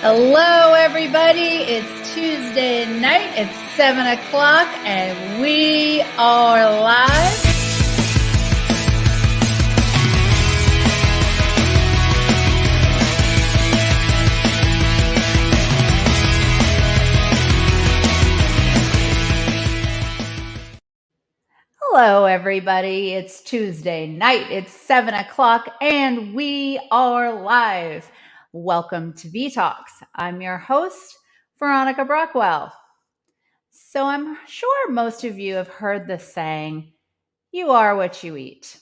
Hello, everybody. It's Tuesday night. It's 7 o'clock, and we are live. Hello, everybody. It's Tuesday night. It's 7 o'clock, and we are live. Welcome to Detox. I'm your host, Veronica Brockwell. So I'm sure most of you have heard the saying, you are what you eat.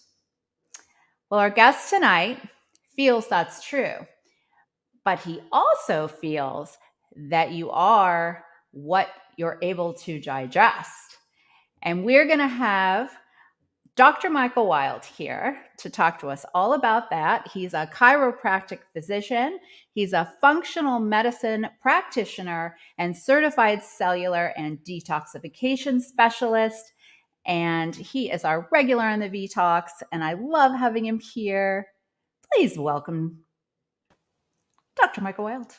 Well, our guest tonight feels that's true, but he also feels that you are what you're able to digest. And we're going to have Dr. Michael Wild here to talk to us all about that. He's a chiropractic physician. He's a functional medicine practitioner and certified cellular and detoxification specialist. And he is our regular on the Detox, and I love having him here. Please welcome Dr. Michael Wild.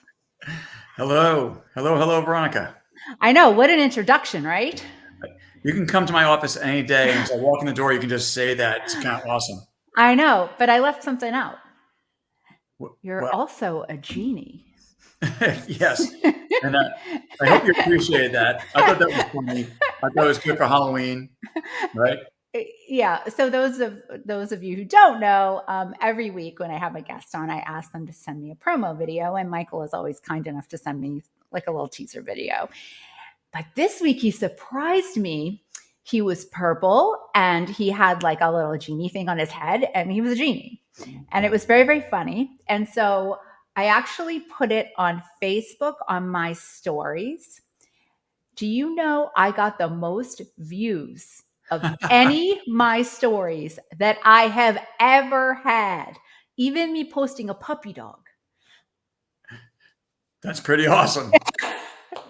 Hello, Veronica. I know, what an introduction, right? You can come to my office any day, and as I walk in the door, you can just say that. It's kind of awesome. I know, but I left something out. You're also a genie. Yes, and I hope you appreciate that. I thought that was funny. I thought it was good for Halloween, right? Yeah. So those of you who don't know, every week when I have a guest on, I ask them to send me a promo video, and Michael is always kind enough to send me like a little teaser video. But this week he surprised me. He was purple and he had like a little genie thing on his head, and he was a genie. And it was very, very funny. And so I actually put it on Facebook on my stories. Do you know I got the most views of any my stories that I have ever had? Even me posting a puppy dog. That's pretty awesome.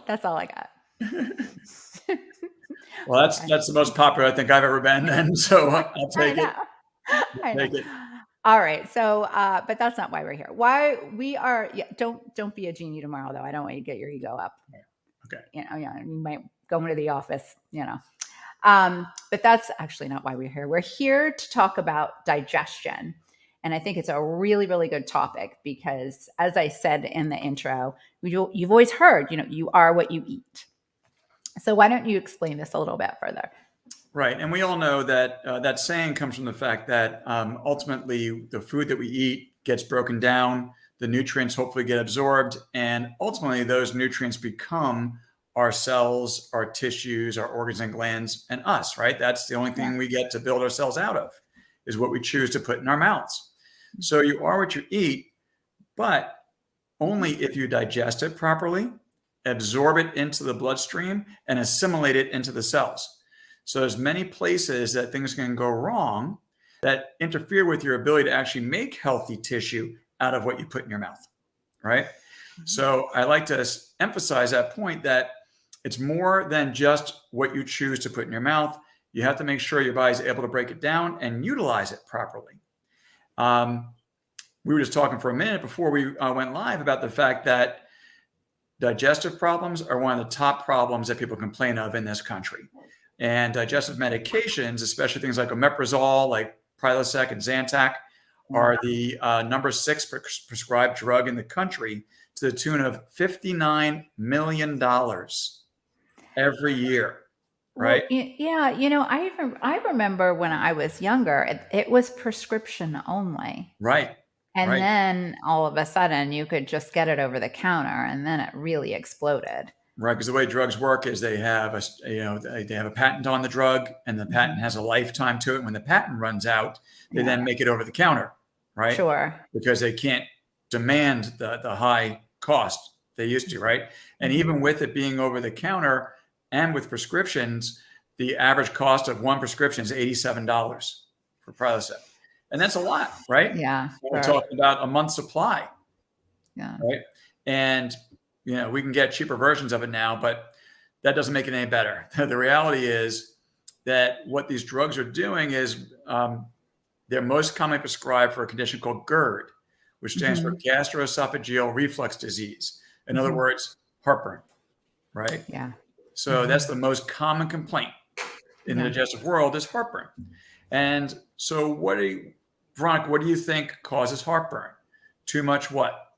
That's all I got. Well, that's the most popular I think I've ever been, and so I'll take it. Take it. All right. So, but that's not why we're here. Why we are? Yeah. Don't be a genie tomorrow, though. I don't want you to get your ego up. Okay. You might go into the office. But that's actually not why we're here. We're here to talk about digestion. And I think it's a really, really good topic because, as I said in the intro, you've always heard, you are what you eat. So why don't you explain this a little bit further? Right. And we all know that that saying comes from the fact that ultimately the food that we eat gets broken down, the nutrients hopefully get absorbed, and ultimately those nutrients become our cells, our tissues, our organs and glands, and us, right? That's the only thing we get to build ourselves out of, is what we choose to put in our mouths. So you are what you eat, but only if you digest it properly, absorb it into the bloodstream, and assimilate it into the cells. So there's many places that things can go wrong that interfere with your ability to actually make healthy tissue out of what you put in your mouth, right? Mm-hmm. So I like to emphasize that point that it's more than just what you choose to put in your mouth. You have to make sure your body's able to break it down and utilize it properly. We were just talking for a minute before we went live about the fact that digestive problems are one of the top problems that people complain of in this country. And digestive medications, especially things like omeprazole, like Prilosec and Zantac, are the number 6 prescribed drug in the country, to the tune of $59 million every year. Right. Well, yeah. I remember when I was younger, it was prescription only. Right. And then all of a sudden you could just get it over the counter, and then it really exploded. Right. Because the way drugs work is they have a patent on the drug, and the patent has a lifetime to it. When the patent runs out, they then make it over the counter. Right. Sure. Because they can't demand the high cost they used to. Right. And even with it being over the counter and with prescriptions, the average cost of one prescription is $87 for Prilosec. And that's a lot, right? Yeah. We're talking about a month's supply. Yeah. Right. And, we can get cheaper versions of it now, but that doesn't make it any better. The reality is that what these drugs are doing is they're most commonly prescribed for a condition called GERD, which stands for gastroesophageal reflux disease. In other words, heartburn, right? Yeah. So that's the most common complaint in the digestive world is heartburn. And so Veronica, what do you think causes heartburn? Too much what?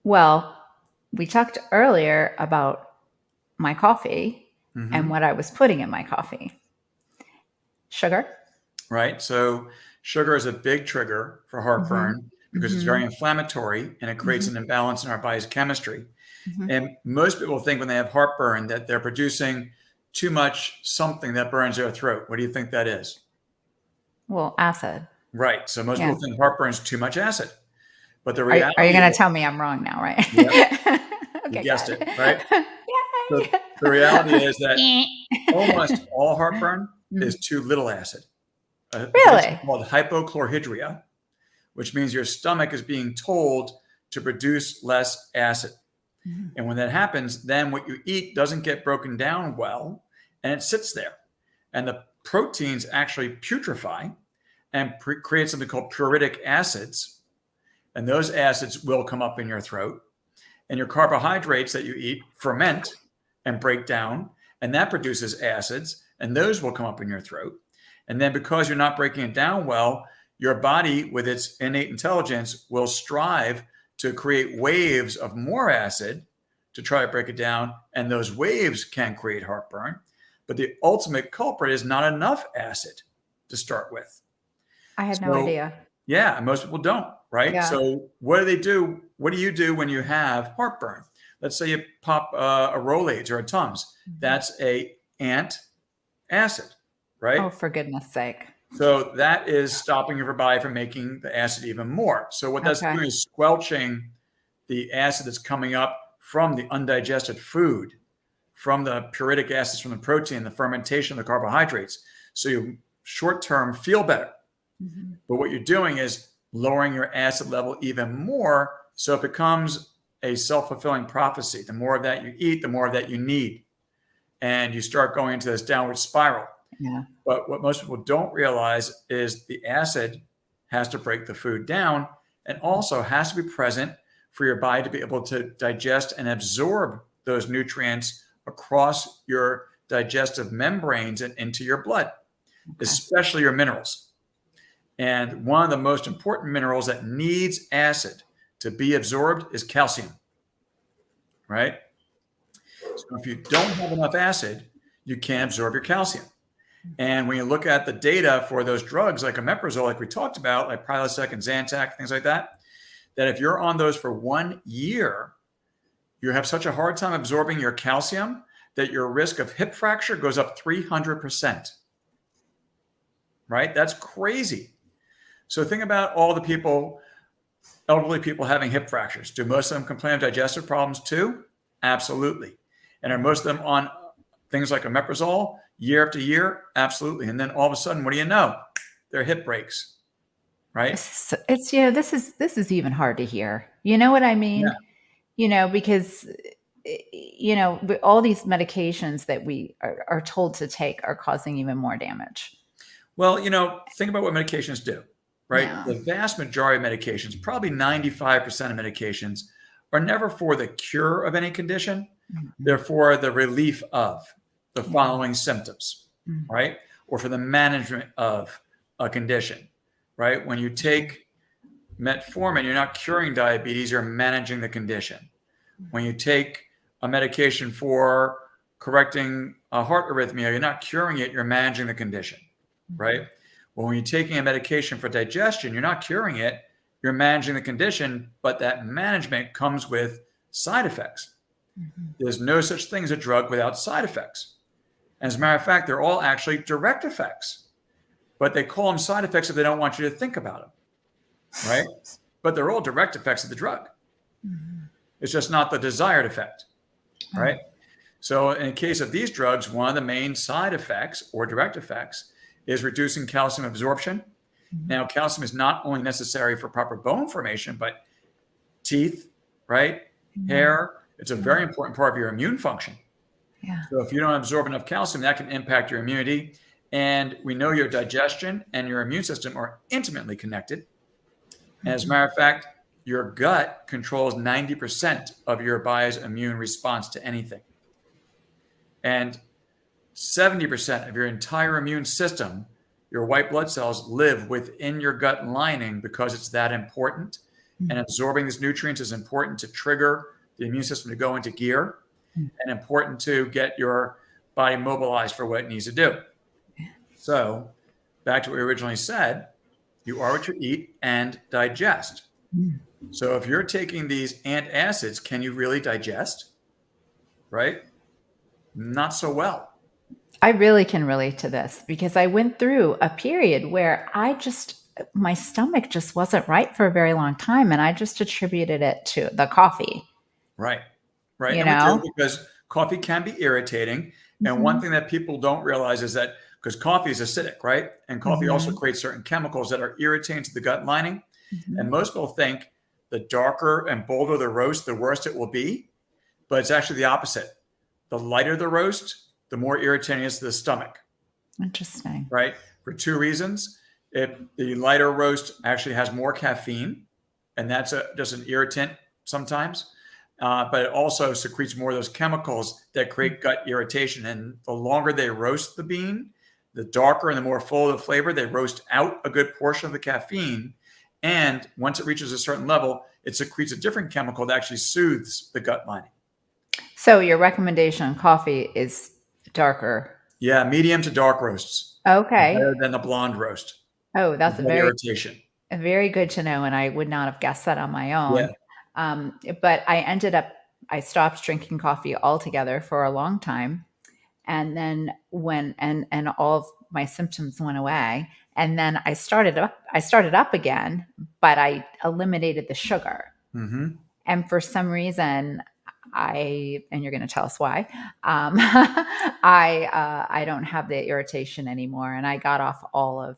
Well, we talked earlier about my coffee and what I was putting in my coffee. Sugar. Right. So sugar is a big trigger for heartburn because it's very inflammatory and it creates an imbalance in our body's chemistry. And most people think when they have heartburn that they're producing too much something that burns their throat. What do you think that is? Well, acid. Right. So most people think heartburn is too much acid. But the Are reality you going to tell me I'm wrong now, right? Yeah, Okay, you guessed good. it, right? So the reality is that almost all heartburn is too little acid. Really? It's called hypochlorhydria, which means your stomach is being told to produce less acid. And when that happens, then what you eat doesn't get broken down well, and it sits there. And the proteins actually putrefy and create something called pruritic acids. And those acids will come up in your throat. And your carbohydrates that you eat ferment and break down, and that produces acids, and those will come up in your throat. And then because you're not breaking it down well, your body, with its innate intelligence, will strive to create waves of more acid to try to break it down. And those waves can create heartburn. But the ultimate culprit is not enough acid to start with. I had no idea. Yeah, most people don't, right? Yeah. So what do they do? What do you do when you have heartburn? Let's say you pop a Rolaids or a Tums. That's a antacid, right? Oh, for goodness sake. So that is stopping your body from making the acid even more. So what that's doing is squelching the acid that's coming up from the undigested food, from the pruritic acids from the protein, the fermentation of the carbohydrates. So you short-term feel better. But what you're doing is lowering your acid level even more. So it becomes a self-fulfilling prophecy. The more of that you eat, the more of that you need. And you start going into this downward spiral. Yeah. But what most people don't realize is the acid has to break the food down and also has to be present for your body to be able to digest and absorb those nutrients across your digestive membranes and into your blood, especially your minerals. And one of the most important minerals that needs acid to be absorbed is calcium, right? So if you don't have enough acid, you can't absorb your calcium. And when you look at the data for those drugs like omeprazole, like we talked about, like Prilosec and Zantac, things like that, that if you're on those for 1 year, you have such a hard time absorbing your calcium that your risk of hip fracture goes up 300%, right? That's crazy. So think about all the people, elderly people having hip fractures. Do most of them complain of digestive problems too? Absolutely. And are most of them on things like omeprazole year after year? Absolutely. And then all of a sudden, what do you know? Their hip breaks, right? It's this is even hard to hear. You know what I mean? Yeah. Because all these medications that we are told to take are causing even more damage. Well, think about what medications do, right? Yeah. The vast majority of medications, probably 95% of medications, are never for the cure of any condition. They're for the relief of the following symptoms, right? Or for the management of a condition, right? When you take metformin, you're not curing diabetes, you're managing the condition. When you take a medication for correcting a heart arrhythmia, you're not curing it, you're managing the condition, right? Well, when you're taking a medication for digestion, you're not curing it, you're managing the condition, but that management comes with side effects. There's no such thing as a drug without side effects. As a matter of fact, they're all actually direct effects, but they call them side effects if they don't want you to think about them, right? But they're all direct effects of the drug. It's just not the desired effect, right? So in case of these drugs, one of the main side effects or direct effects is reducing calcium absorption. Now, calcium is not only necessary for proper bone formation, but teeth, right? Hair. It's a very important part of your immune function. Yeah. So if you don't absorb enough calcium, that can impact your immunity. And we know your digestion and your immune system are intimately connected. And as a matter of fact, your gut controls 90% of your body's immune response to anything. And 70% of your entire immune system, your white blood cells, live within your gut lining because it's that important. And absorbing these nutrients is important to trigger the immune system to go into gear, and important to get your body mobilized for what it needs to do. So back to what we originally said, you are what you eat and digest. So if you're taking these antacids, can you really digest? Right? Not so well. I really can relate to this because I went through a period where my stomach just wasn't right for a very long time. And I just attributed it to the coffee. Right. Right. You And we know? do, because coffee can be irritating. And one thing that people don't realize is that because coffee is acidic, right? And coffee also creates certain chemicals that are irritating to the gut lining. And most people think the darker and bolder the roast, the worse it will be. But it's actually the opposite. The lighter the roast, the more irritating it is to the stomach. Interesting. Right? For two reasons. If the lighter roast actually has more caffeine, and that's just an irritant sometimes, but it also secretes more of those chemicals that create gut irritation. And the longer they roast the bean, the darker and the more full of the flavor, they roast out a good portion of the caffeine. And once it reaches a certain level, it secretes a different chemical that actually soothes the gut lining. So your recommendation on coffee is darker. Yeah, medium to dark roasts. Okay. Better than the blonde roast. Oh, that's irritation. Very good to know. And I would not have guessed that on my own. Yeah. But I stopped drinking coffee altogether for a long time. And then and all of my symptoms went away. And then I started up again, but I eliminated the sugar. And for some reason, and you're going to tell us why, I don't have the irritation anymore. And I got off all of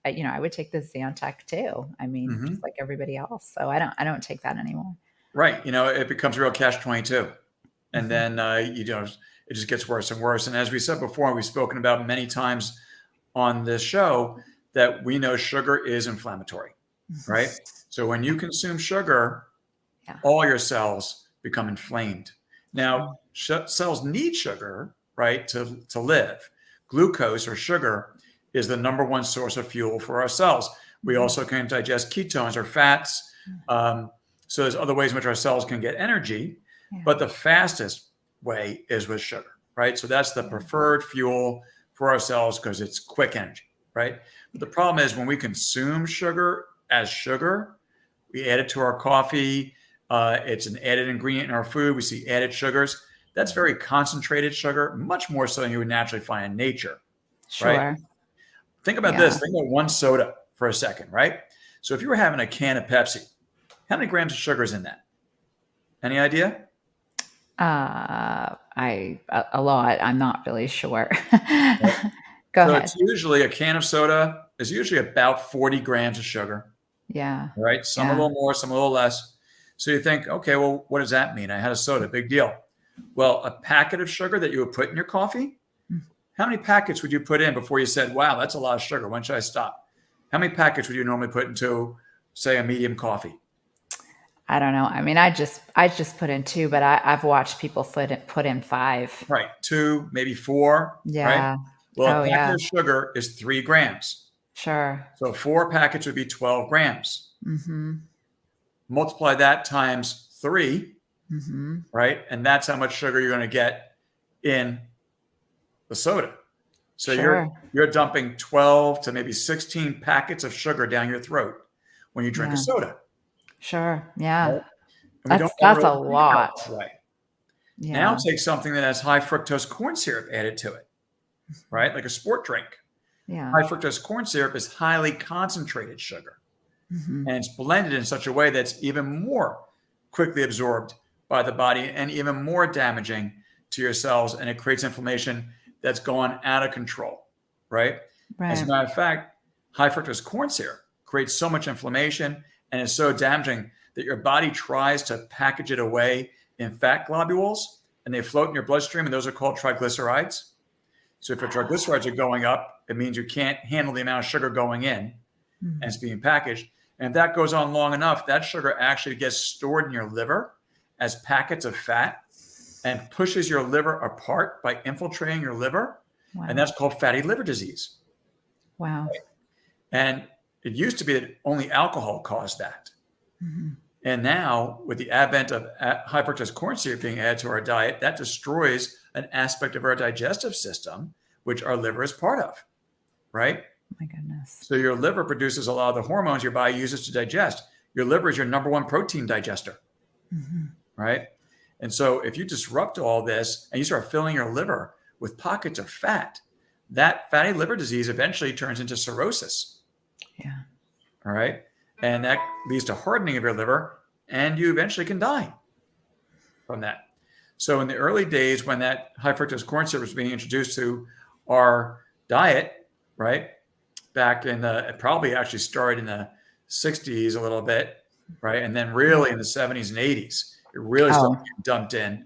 I would take the Zantac too. I mean, just like everybody else. So I don't take that anymore. Right. It becomes a real catch-22. And then, it just gets worse and worse. And as we said before, we've spoken about many times on this show that we know sugar is inflammatory, right? So when you consume sugar, all your cells become inflamed. Now, cells need sugar, right, to live. Glucose or sugar is the number one source of fuel for our cells. We also can digest ketones or fats. So there's other ways in which our cells can get energy, but the fastest way is with sugar, right? So that's the preferred fuel for our cells because it's quick energy, right? But the problem is when we consume sugar as sugar, we add it to our coffee. It's an added ingredient in our food. We see added sugars. That's very concentrated sugar, much more so than you would naturally find in nature. Sure. Right? Think about this. Think about one soda for a second, right? So if you were having a can of Pepsi, how many grams of sugar is in that? Any idea? A lot. I'm not really sure. Go ahead. It's usually a can of soda is usually about 40 grams of sugar. Yeah. Right. Some a little more, some a little less. So you think, okay, well, what does that mean? I had a soda, big deal. Well, a packet of sugar that you would put in your coffee, how many packets would you put in before you said, wow, that's a lot of sugar. When should I stop? How many packets would you normally put into, say, a medium coffee? I don't know. I mean, I just put in 2, but I've watched people put in 5. Right. 2, maybe 4. Yeah. Right? Well, a packet of sugar is 3 grams. Sure. So 4 packets would be 12 grams. Multiply that times 3, right? And that's how much sugar you're going to get in the soda. So you're dumping 12 to maybe 16 packets of sugar down your throat when you drink a soda. Sure. Yeah. Right? That's a lot. Right. Yeah. Now take something that has high fructose corn syrup added to it, right? Like a sport drink. Yeah. High fructose corn syrup is highly concentrated sugar. And it's blended in such a way that's even more quickly absorbed by the body and even more damaging to your cells. And it creates inflammation that's gone out of control, right? As a matter of fact, high fructose corn syrup creates so much inflammation and is so damaging that your body tries to package it away in fat globules, and they float in your bloodstream, and those are called triglycerides. So if your triglycerides are going up, it means you can't handle the amount of sugar going in, and it's being packaged. And if that goes on long enough, that sugar actually gets stored in your liver as packets of fat and pushes your liver apart by infiltrating your liver. Wow. And that's called fatty liver disease. Wow. And it used to be that only alcohol caused that. Mm-hmm. And now, with the advent of high fructose corn syrup being added to our diet, that destroys an aspect of our digestive system, which our liver is part of, right? Oh my goodness. So your liver produces a lot of the hormones your body uses to digest. Your liver is your number one protein digester, right? And so if you disrupt all this and you start filling your liver with pockets of fat, that fatty liver disease eventually turns into cirrhosis. Yeah. All right. And that leads to hardening of your liver, and you eventually can die from that. So in the early days when that high fructose corn syrup was being introduced to our diet, right, back in it probably actually started in the 60s a little bit, right, and then really in the 70s and 80s, it really started getting dumped in.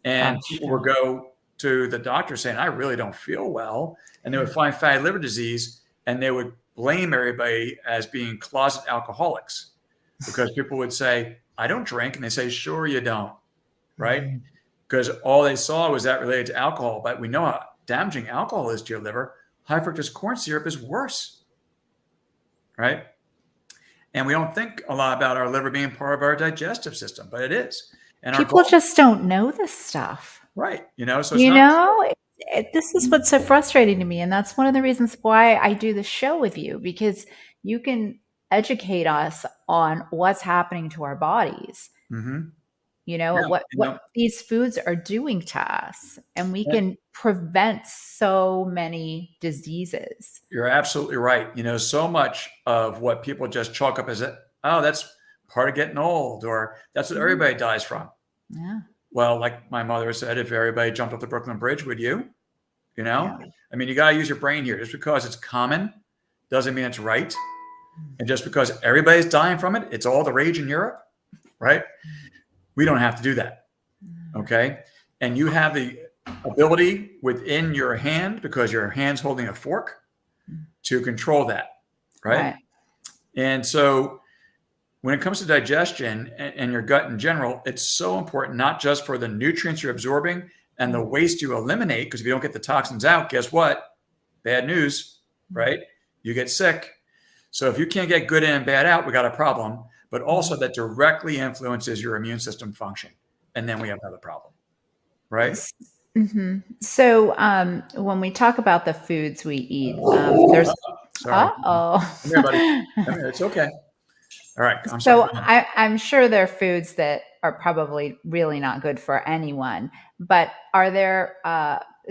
And people would go to the doctor saying, I really don't feel well. And they would find fatty liver disease, and they would blame everybody as being closet alcoholics, because people would say, I don't drink. And they say, sure, you don't. Right. Because all they saw was that related to alcohol. But we know how damaging alcohol is to your liver. High fructose corn syrup is worse. Right. And we don't think a lot about our liver being part of our digestive system, but it is. And people just don't know this stuff. Right. So this is what's so frustrating to me. And that's one of the reasons why I do the show with you, because you can educate us on what's happening to our bodies, what these foods are doing to us. And we can prevent so many diseases. You're absolutely right. So much of what people just chalk up as, that's part of getting old, or that's what everybody dies from. Yeah. Well, like my mother said, if everybody jumped off the Brooklyn Bridge, would you? I mean, you got to use your brain here. Just because it's common doesn't mean it's right. And just because everybody's dying from it, it's all the rage in Europe, right? We don't have to do that. Okay. And you have the ability within your hand, because your hand's holding a fork, to control that. Right. And so when it comes to digestion and your gut in general, it's so important, not just for the nutrients you're absorbing and the waste you eliminate, because if you don't get the toxins out, guess what? Bad news, right? You get sick. So if you can't get good in and bad out, we got a problem. But also that directly influences your immune system function. And then we have another problem, right? Mm-hmm. So when we talk about the foods we eat, there's... Sorry. Come here, buddy. Come here. It's okay. All right. I'm sure there are foods that are probably really not good for anyone, but are there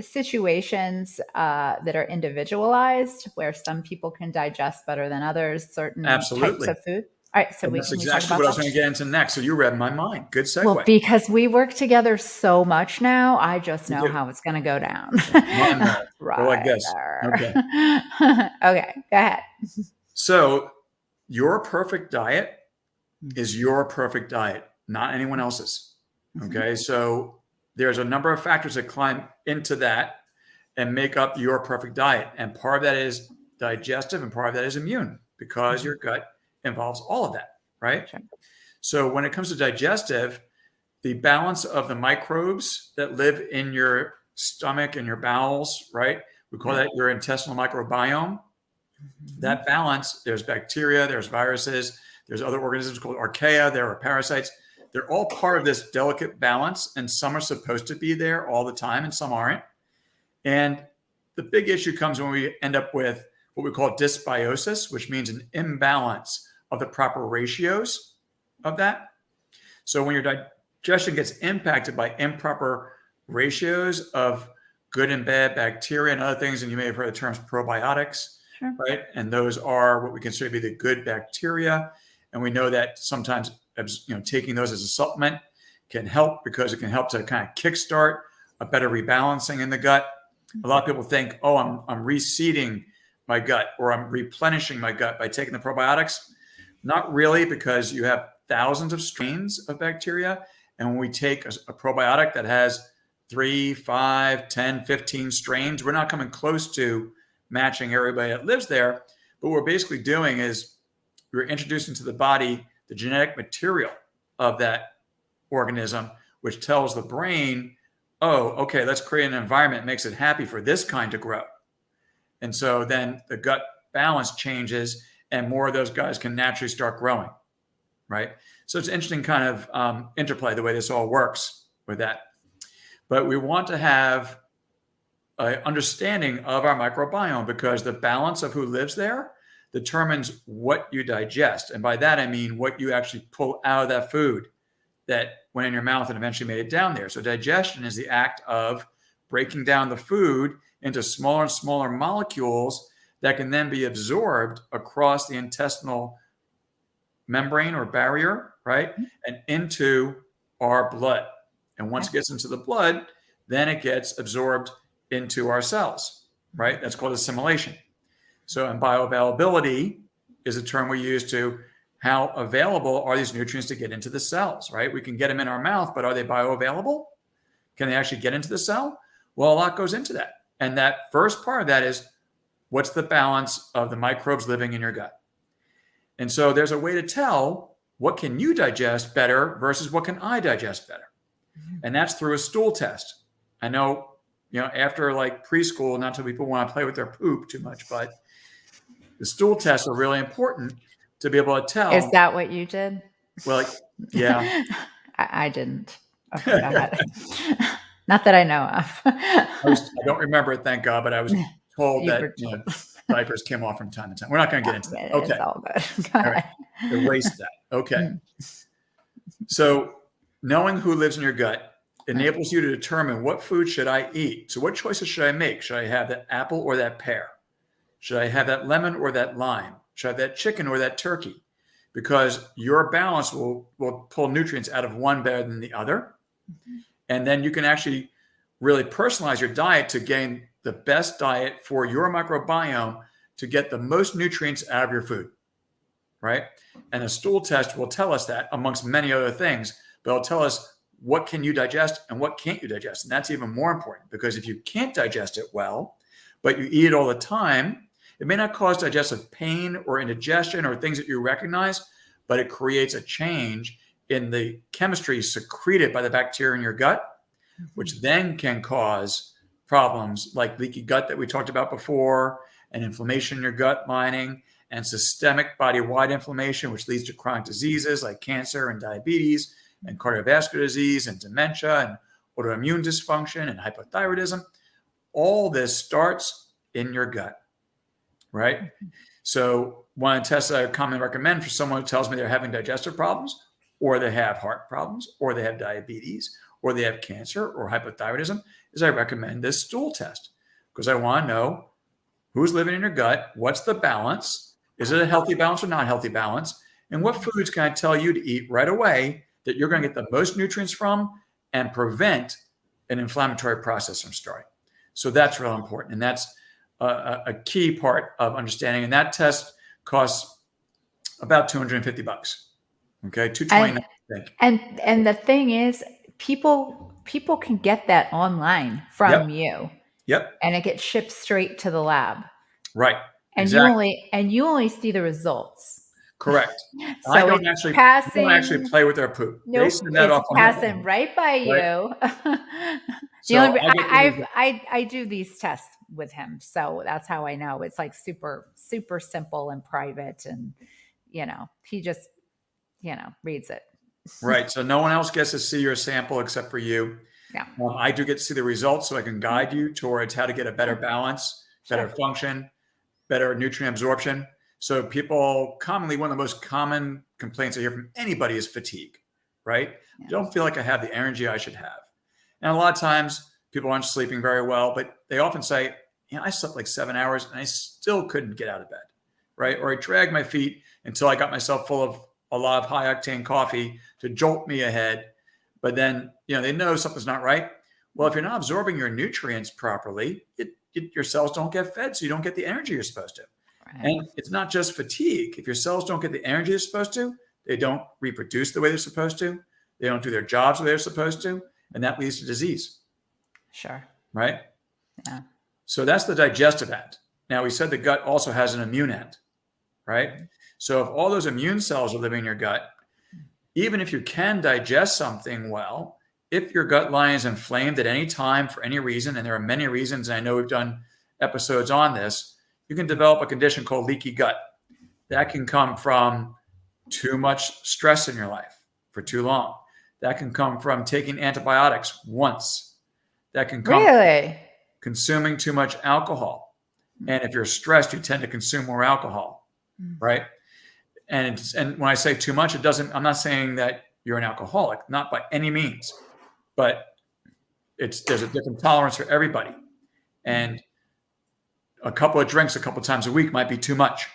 situations that are individualized where some people can digest better than others, certain types of food? All right. So that's exactly what I was going to get into next. So you read my mind. Good segue. Well, because we work together so much now, I just know how it's going to go down. Right. Go like this. Okay. Okay. Go ahead. So your perfect diet is your perfect diet, not anyone else's. Okay. So there's a number of factors that climb into that and make up your perfect diet. And part of that is digestive and part of that is immune, because your gut involves all of that, right? Sure. So when it comes to digestive, the balance of the microbes that live in your stomach and your bowels, right? We call that your intestinal microbiome. That balance, there's bacteria, there's viruses, there's other organisms called archaea, there are parasites. They're all part of this delicate balance, and some are supposed to be there all the time and some aren't. And the big issue comes when we end up with what we call dysbiosis, which means an imbalance of the proper ratios of that. So when your digestion gets impacted by improper ratios of good and bad bacteria and other things, and you may have heard the terms probiotics, right? And those are what we consider to be the good bacteria. And we know that sometimes, taking those as a supplement can help, because it can help to kind of kickstart a better rebalancing in the gut. A lot of people think, I'm reseeding my gut, or I'm replenishing my gut by taking the probiotics. Not really, because you have thousands of strains of bacteria. And when we take a probiotic that has 3, 5, 10, 15 strains, we're not coming close to matching everybody that lives there. But what we're basically doing is we're introducing to the body the genetic material of that organism, which tells the brain, oh, okay, let's create an environment that makes it happy for this kind to grow. And so then the gut balance changes and more of those guys can naturally start growing, right? So it's an interesting kind of interplay, the way this all works with that. But we want to have an understanding of our microbiome because the balance of who lives there determines what you digest. And by that, I mean what you actually pull out of that food that went in your mouth and eventually made it down there. So digestion is the act of breaking down the food into smaller and smaller molecules that can then be absorbed across the intestinal membrane or barrier, right? And into our blood. And once it gets into the blood, then it gets absorbed into our cells, right? That's called assimilation. So, and bioavailability is a term we use to how available are these nutrients to get into the cells, right? We can get them in our mouth, but are they bioavailable? Can they actually get into the cell? Well, a lot goes into that. And that first part of that is what's the balance of the microbes living in your gut? And so there's a way to tell what can you digest better versus what can I digest better. And that's through a stool test. I know, after like preschool, not that people want to play with their poop too much, but the stool tests are really important to be able to tell. Is that what you did? Well, yeah. I didn't. Okay, go ahead. Not that I know of. I don't remember it, thank God, but I was told that diapers came off from time to time. We're not going to get into that. Okay. It's all good. Go ahead. Erase that. Okay. So knowing who lives in your gut enables you to determine what food should I eat. So what choices should I make? Should I have that apple or that pear? Should I have that lemon or that lime? Should I have that chicken or that turkey? Because your balance will pull nutrients out of one better than the other. And then you can actually really personalize your diet to gain the best diet for your microbiome to get the most nutrients out of your food, right? And a stool test will tell us that amongst many other things, but it'll tell us what can you digest and what can't you digest. And that's even more important because if you can't digest it well, but you eat it all the time, it may not cause digestive pain or indigestion or things that you recognize, but it creates a change in the chemistry secreted by the bacteria in your gut, which then can cause problems like leaky gut that we talked about before, and inflammation in your gut lining, and systemic body-wide inflammation, which leads to chronic diseases like cancer and diabetes and cardiovascular disease and dementia and autoimmune dysfunction and hypothyroidism. All this starts in your gut, right? So one of the tests I commonly recommend for someone who tells me they're having digestive problems, or they have heart problems, or they have diabetes, or they have cancer or hypothyroidism, is I recommend this stool test because I want to know who's living in your gut, what's the balance, is it a healthy balance or not healthy balance, and what foods can I tell you to eat right away that you're going to get the most nutrients from and prevent an inflammatory process from starting. So that's real important, and that's a key part of understanding. And that test costs about $250. Okay, $229. I think. And the thing is, people can get that online from you. Yep. And it gets shipped straight to the lab. Right. And exactly. you only see the results. Correct. So I don't actually play with their poop. Nope, they send that it's passing right by you. So I do these tests with him, so that's how I know. It's like super, super simple and private, and he just reads it. Right. So no one else gets to see your sample except for you. Yeah. I do get to see the results, so I can guide you towards how to get a better balance, better function, better nutrient absorption. So people commonly, one of the most common complaints I hear from anybody is fatigue, right? Yeah. I don't feel like I have the energy I should have. And a lot of times people aren't sleeping very well, but they often say, I slept like 7 hours and I still couldn't get out of bed, right? Or I dragged my feet until I got myself full of a lot of high octane coffee to jolt me ahead. But then, they know something's not right. Well, if you're not absorbing your nutrients properly, your cells don't get fed, so you don't get the energy you're supposed to. Right. And it's not just fatigue. If your cells don't get the energy they're supposed to, they don't reproduce the way they're supposed to. They don't do their jobs the way they're supposed to. And that leads to disease. Sure. Right? Yeah. So that's the digestive end. Now, we said the gut also has an immune end, right? So if all those immune cells are living in your gut, even if you can digest something well, if your gut lining is inflamed at any time for any reason, and there are many reasons, and I know we've done episodes on this, you can develop a condition called leaky gut. That can come from too much stress in your life for too long. That can come from taking antibiotics once. That can come from consuming too much alcohol. And if you're stressed, you tend to consume more alcohol, right? And when I say too much, I'm not saying that you're an alcoholic, not by any means, but there's a different tolerance for everybody. And a couple of drinks a couple of times a week might be too much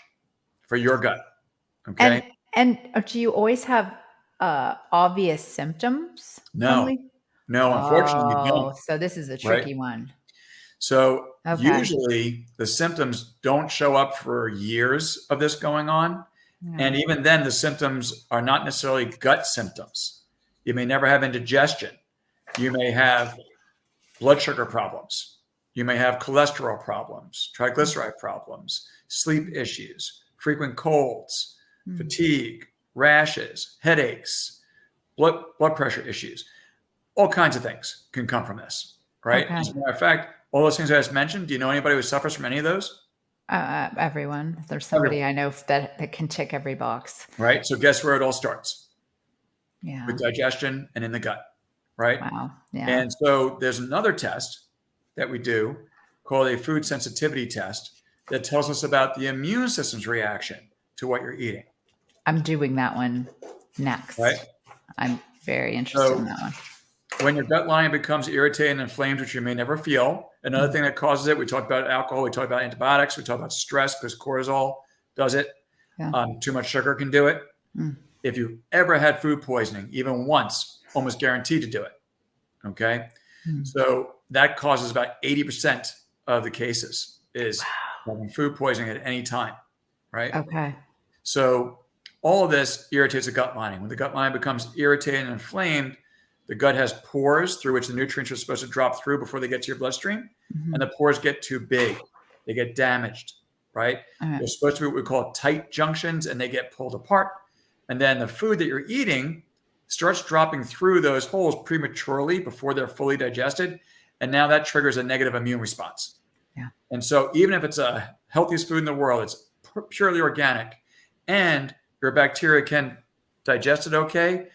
for your gut. Okay. And do you always have obvious symptoms? No, unfortunately you don't. So this is a tricky one. So usually the symptoms don't show up for years of this going on. And even then the symptoms are not necessarily gut symptoms. You may never have indigestion. You may have blood sugar problems. You may have cholesterol problems, triglyceride problems, sleep issues, frequent colds, fatigue, rashes, headaches, blood pressure issues. All kinds of things can come from this, right? As a matter of fact, all those things I just mentioned, do you know anybody who suffers from any of those? Everyone. There's somebody I know that can tick every box. Right. So guess where it all starts? Yeah. With digestion and in the gut, right? Wow. Yeah. And so there's another test that we do called a food sensitivity test that tells us about the immune system's reaction to what you're eating. I'm doing that one next. Right. I'm very interested in that one. When your gut lining becomes irritated and inflamed, which you may never feel, another thing that causes it, we talked about alcohol, we talked about antibiotics, we talked about stress because cortisol does it. Yeah. Too much sugar can do it. If you've ever had food poisoning, even once, almost guaranteed to do it. Okay. So that causes about 80% of the cases is having food poisoning at any time. Right. Okay. So all of this irritates the gut lining. When the gut lining becomes irritated and inflamed, the gut has pores through which the nutrients are supposed to drop through before they get to your bloodstream. And the pores get too big. They get damaged, right? They're supposed to be what we call tight junctions, and they get pulled apart. And then the food that you're eating starts dropping through those holes prematurely before they're fully digested. And now that triggers a negative immune response. Yeah. And so even if it's a healthiest food in the world, it's purely organic, and your bacteria can digest it okay,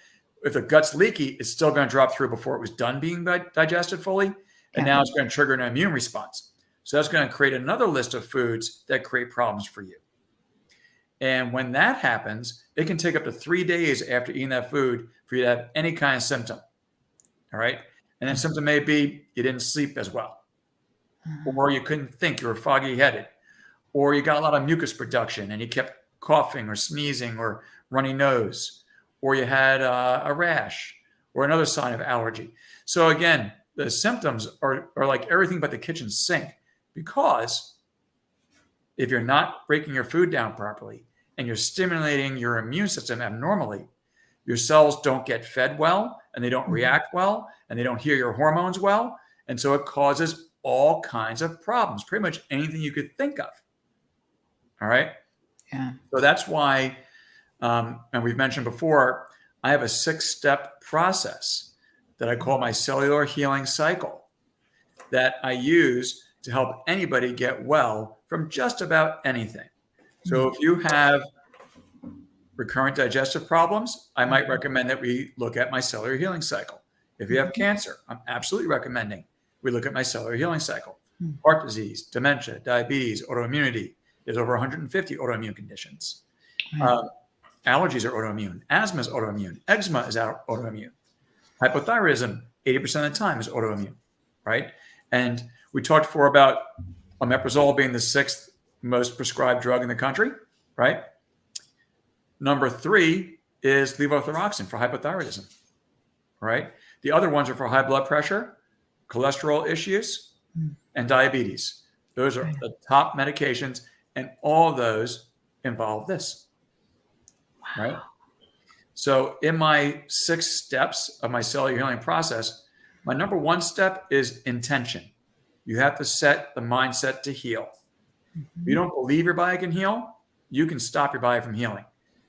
if the gut's leaky, it's still going to drop through before it was done being digested fully. And now it's going to trigger an immune response. So that's going to create another list of foods that create problems for you. And when that happens, it can take up to 3 days after eating that food for you to have any kind of symptom. All right. And then symptom may be you didn't sleep as well, or you couldn't think, you were foggy headed, or you got a lot of mucus production and you kept coughing or sneezing or runny nose, or you had a rash or another sign of allergy. So again, the symptoms are like everything but the kitchen sink, because if you're not breaking your food down properly and you're stimulating your immune system abnormally, your cells don't get fed well, and they don't react well, and they don't hear your hormones well. And so it causes all kinds of problems, pretty much anything you could think of. All right. Yeah. So that's why, and we've mentioned before, I have a 6-step process that I call my cellular healing cycle that I use to help anybody get well from just about anything. So if you have recurrent digestive problems, I might recommend that we look at my cellular healing cycle. If you have cancer, I'm absolutely recommending we look at my cellular healing cycle. Heart disease, dementia, diabetes, autoimmunity. There's over 150 autoimmune conditions. Allergies are autoimmune. Asthma is autoimmune. Eczema is autoimmune. Hypothyroidism, 80% of the time, is autoimmune, right? And we talked before about omeprazole being the 6th most prescribed drug in the country, right? Number 3 is levothyroxine for hypothyroidism, right? The other ones are for high blood pressure, cholesterol issues, and diabetes. Those are the top medications, and all of those involve this, right? So in my 6 steps of my cellular healing process, my number 1 step is intention. You have to set the mindset to heal. If you don't believe your body can heal, you can stop your body from healing,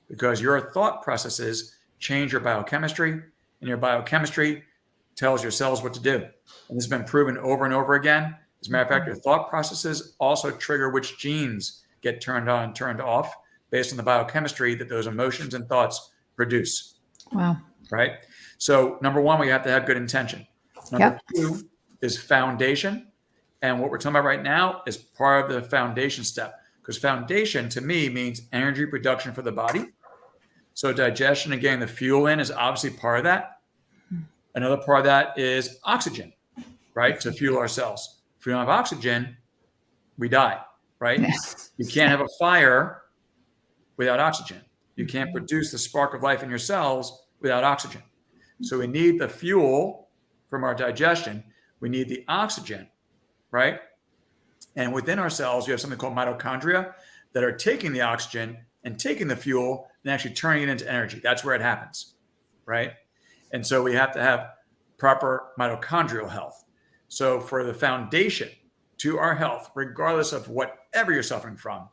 because your thought processes change your biochemistry, and your biochemistry tells your cells what to do. And this has been proven over and over again. As a matter of fact, your thought processes also trigger which genes get turned on and turned off based on the biochemistry that those emotions and thoughts produce. Wow. Right? So number one, we have to have good intention. Number two is foundation. And what we're talking about right now is part of the foundation step, because foundation to me means energy production for the body. So digestion and getting the fuel in is obviously part of that. Another part of that is oxygen, right? To fuel our cells. If we don't have oxygen, we die, right? You can't have a fire without oxygen. You can't produce the spark of life in your cells without oxygen. So we need the fuel from our digestion. We need the oxygen, right? And within our cells, we have something called mitochondria that are taking the oxygen and taking the fuel and actually turning it into energy. That's where it happens, right? And so we have to have proper mitochondrial health. So for the foundation to our health, regardless of whatever you're suffering from,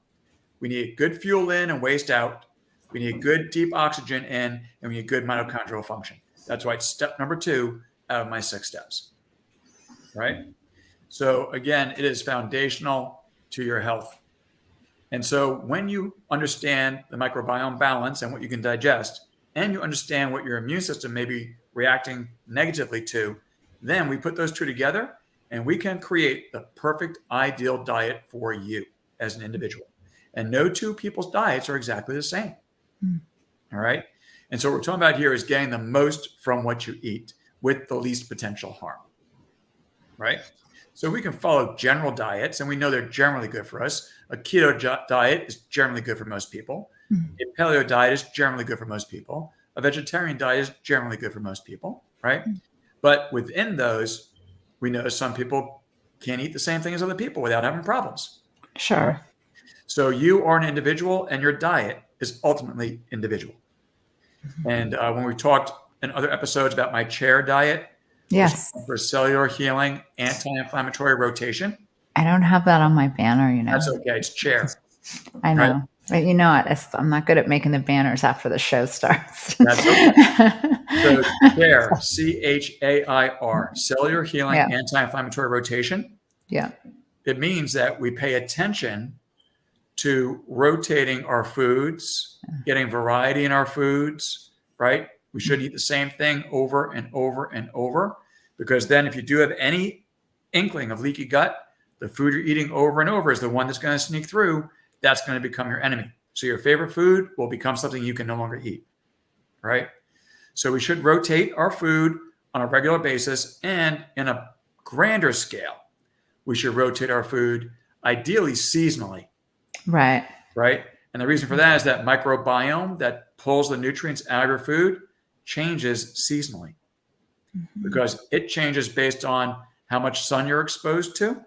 we need good fuel in and waste out. We need good deep oxygen in, and we need good mitochondrial function. That's why it's step number 2 out of my 6 steps, right? So again, it is foundational to your health. And so when you understand the microbiome balance and what you can digest, and you understand what your immune system may be reacting negatively to, then we put those two together and we can create the perfect ideal diet for you as an individual. And no two people's diets are exactly the same. All right. And so what we're talking about here is getting the most from what you eat with the least potential harm. Right. So we can follow general diets, and we know they're generally good for us. A keto diet is generally good for most people. A paleo diet is generally good for most people. A vegetarian diet is generally good for most people, right? But within those, we know some people can't eat the same thing as other people without having problems. Sure. So you are an individual, and your diet is ultimately individual. And when we talked in other episodes about my chair diet, yes, for cellular healing, anti-inflammatory rotation. I don't have that on my banner, you know. That's okay. It's chair. I know. Right? But you know what? I'm not good at making the banners after the show starts. That's okay. So chair, CHAIR, cellular healing, anti-inflammatory rotation. Yeah. It means that we pay attention to rotating our foods, getting variety in our foods, right? We shouldn't eat the same thing over and over and over, because then if you do have any inkling of leaky gut, the food you're eating over and over is the one that's going to sneak through. That's going to become your enemy. So your favorite food will become something you can no longer eat, right? So we should rotate our food on a regular basis, and in a grander scale, we should rotate our food ideally seasonally. Right. Right. And the reason for that is that microbiome that pulls the nutrients out of your food changes seasonally, because it changes based on how much sun you're exposed to,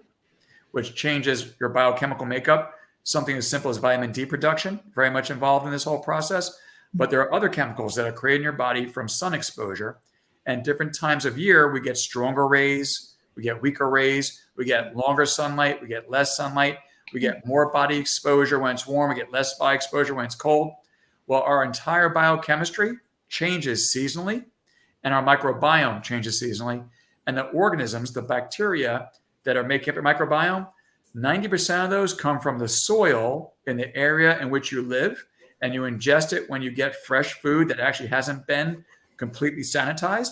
which changes your biochemical makeup. Something as simple as vitamin D production, very much involved in this whole process. But there are other chemicals that are created in your body from sun exposure. And different times of year, we get stronger rays, we get weaker rays, we get longer sunlight, we get less sunlight, we get more body exposure when it's warm, we get less body exposure when it's cold. Well, our entire biochemistry changes seasonally, and our microbiome changes seasonally. And the organisms, the bacteria that are making up your microbiome, 90% of those come from the soil in the area in which you live, and you ingest it when you get fresh food that actually hasn't been completely sanitized.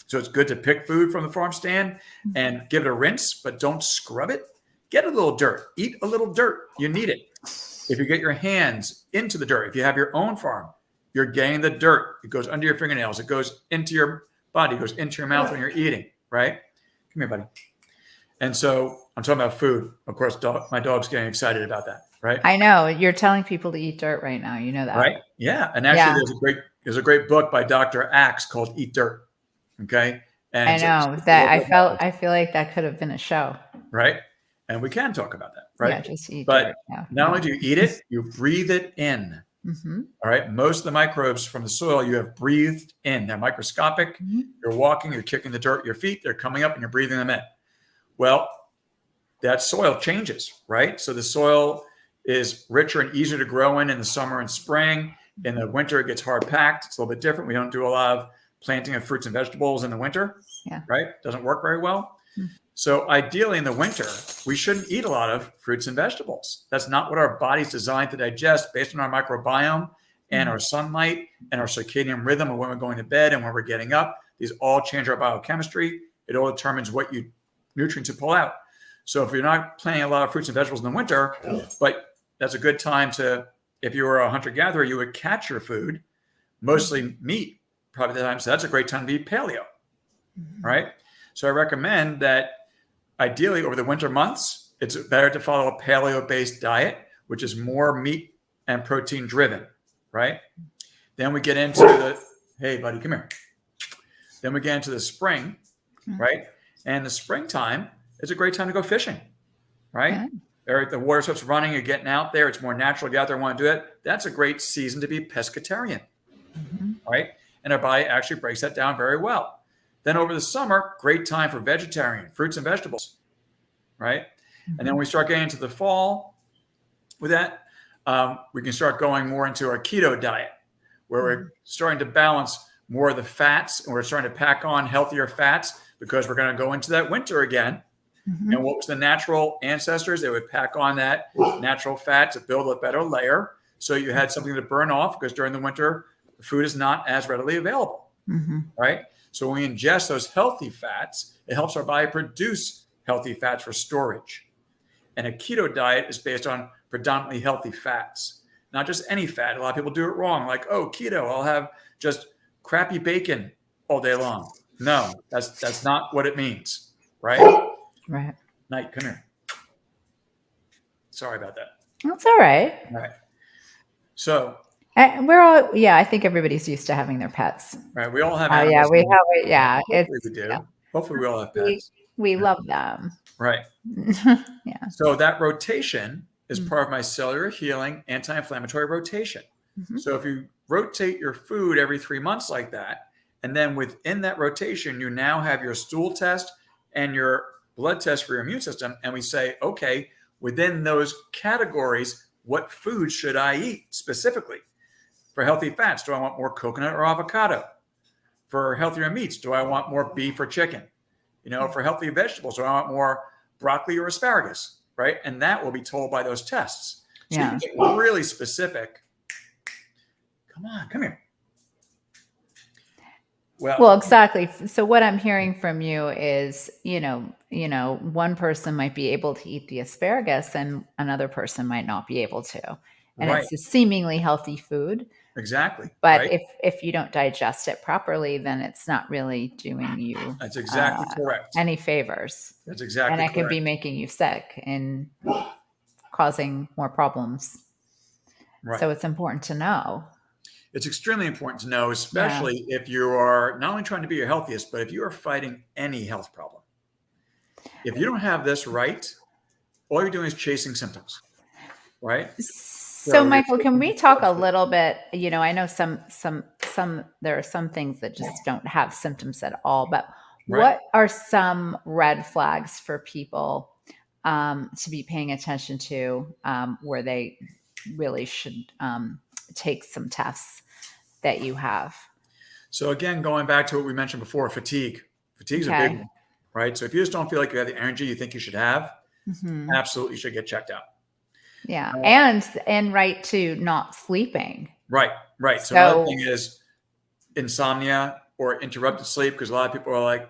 So it's good to pick food from the farm stand and give it a rinse, but don't scrub it. Get a little dirt. Eat a little dirt. You need it. If you get your hands into the dirt, if you have your own farm, you're getting the dirt. It goes under your fingernails. It goes into your body. It goes into your mouth when you're eating, right? Come here, buddy. And so I'm talking about food. Of course, my dog's getting excited about that, right? I know. You're telling people to eat dirt right now. You know that. Right? Yeah. And actually, there's a great book by Dr. Axe called Eat Dirt. Okay. And I know that I feel like that could have been a show. Right. And we can talk about that, right? Yeah, just eat but dirt. Yeah. Not only do you eat it, you breathe it in. All right. Most of the microbes from the soil you have breathed in. They're microscopic. You're walking, you're kicking the dirt with your feet. They're coming up and you're breathing them in. Well, that soil changes, right? So the soil is richer and easier to grow in the summer and spring. In the winter, it gets hard packed. It's a little bit different. We don't do a lot of planting of fruits and vegetables in the winter, right? Doesn't work very well. So ideally in the winter, we shouldn't eat a lot of fruits and vegetables. That's not what our body's designed to digest based on our microbiome and our sunlight and our circadian rhythm of when we're going to bed and when we're getting up. These all change our biochemistry. It all determines what nutrients you pull out. So if you're not planting a lot of fruits and vegetables in the winter, but that's a good time to, if you were a hunter-gatherer, you would catch your food, mostly meat, probably the time. So that's a great time to eat paleo, right? So I recommend that ideally over the winter months, it's better to follow a paleo-based diet, which is more meat and protein driven, right? Then we get into hey buddy, come here. Then we get into the spring, right? And the springtime is a great time to go fishing, right? The water starts running, you're getting out there. It's more natural to get out there and want to do it. That's a great season to be pescatarian, right? And our body actually breaks that down very well. Then over the summer, great time for vegetarian, fruits and vegetables, right? And then we start getting into the fall with that. We can start going more into our keto diet, where we're starting to balance more of the fats, and we're starting to pack on healthier fats because we're going to go into that winter again. And what was the natural ancestors? They would pack on that natural fat to build a better layer. So you had something to burn off because during the winter, the food is not as readily available, right? So when we ingest those healthy fats, it helps our body produce healthy fats for storage. And a keto diet is based on predominantly healthy fats, not just any fat. A lot of people do it wrong. Like, oh, keto, I'll have just crappy bacon all day long. No, that's not what it means, right? Right. Knight, come here. Sorry about that. That's all right. All right. So we're all, I think everybody's used to having their pets. Right. We all have animals. animals. We have it. Yeah. Hopefully we do. Hopefully we all have pets. We love them. Right. So that rotation is part of my cellular healing anti-inflammatory rotation. So if you rotate your food every 3 months like that, and then within that rotation, you now have your stool test and your blood test for your immune system. And we say, okay, within those categories, what food should I eat specifically? For healthy fats, do I want more coconut or avocado? For healthier meats, do I want more beef or chicken? For healthy vegetables, do I want more broccoli or asparagus, right? And that will be told by those tests. So you can get really specific. Come here. Well, exactly. So what I'm hearing from you is, one person might be able to eat the asparagus and another person might not be able to. And it's a seemingly healthy food. Exactly. But if you don't digest it properly, then it's not really doing you That's exactly correct. Any favors. That's exactly correct. And it can be making you sick and causing more problems. Right. So it's important to know. It's extremely important to know, especially if you are not only trying to be your healthiest, but if you are fighting any health problem. If you don't have this right, all you're doing is chasing symptoms, right? So Michael, can we talk a little bit, I know there are some things that just don't have symptoms at all, but what are some red flags for people to be paying attention to where they really should take some tests that you have? So again, going back to what we mentioned before, fatigue. Fatigue is a big one, right? So if you just don't feel like you have the energy you think you should have, absolutely should get checked out. Yeah. And right to not sleeping. Right. So another thing is insomnia or interrupted sleep, because a lot of people are like,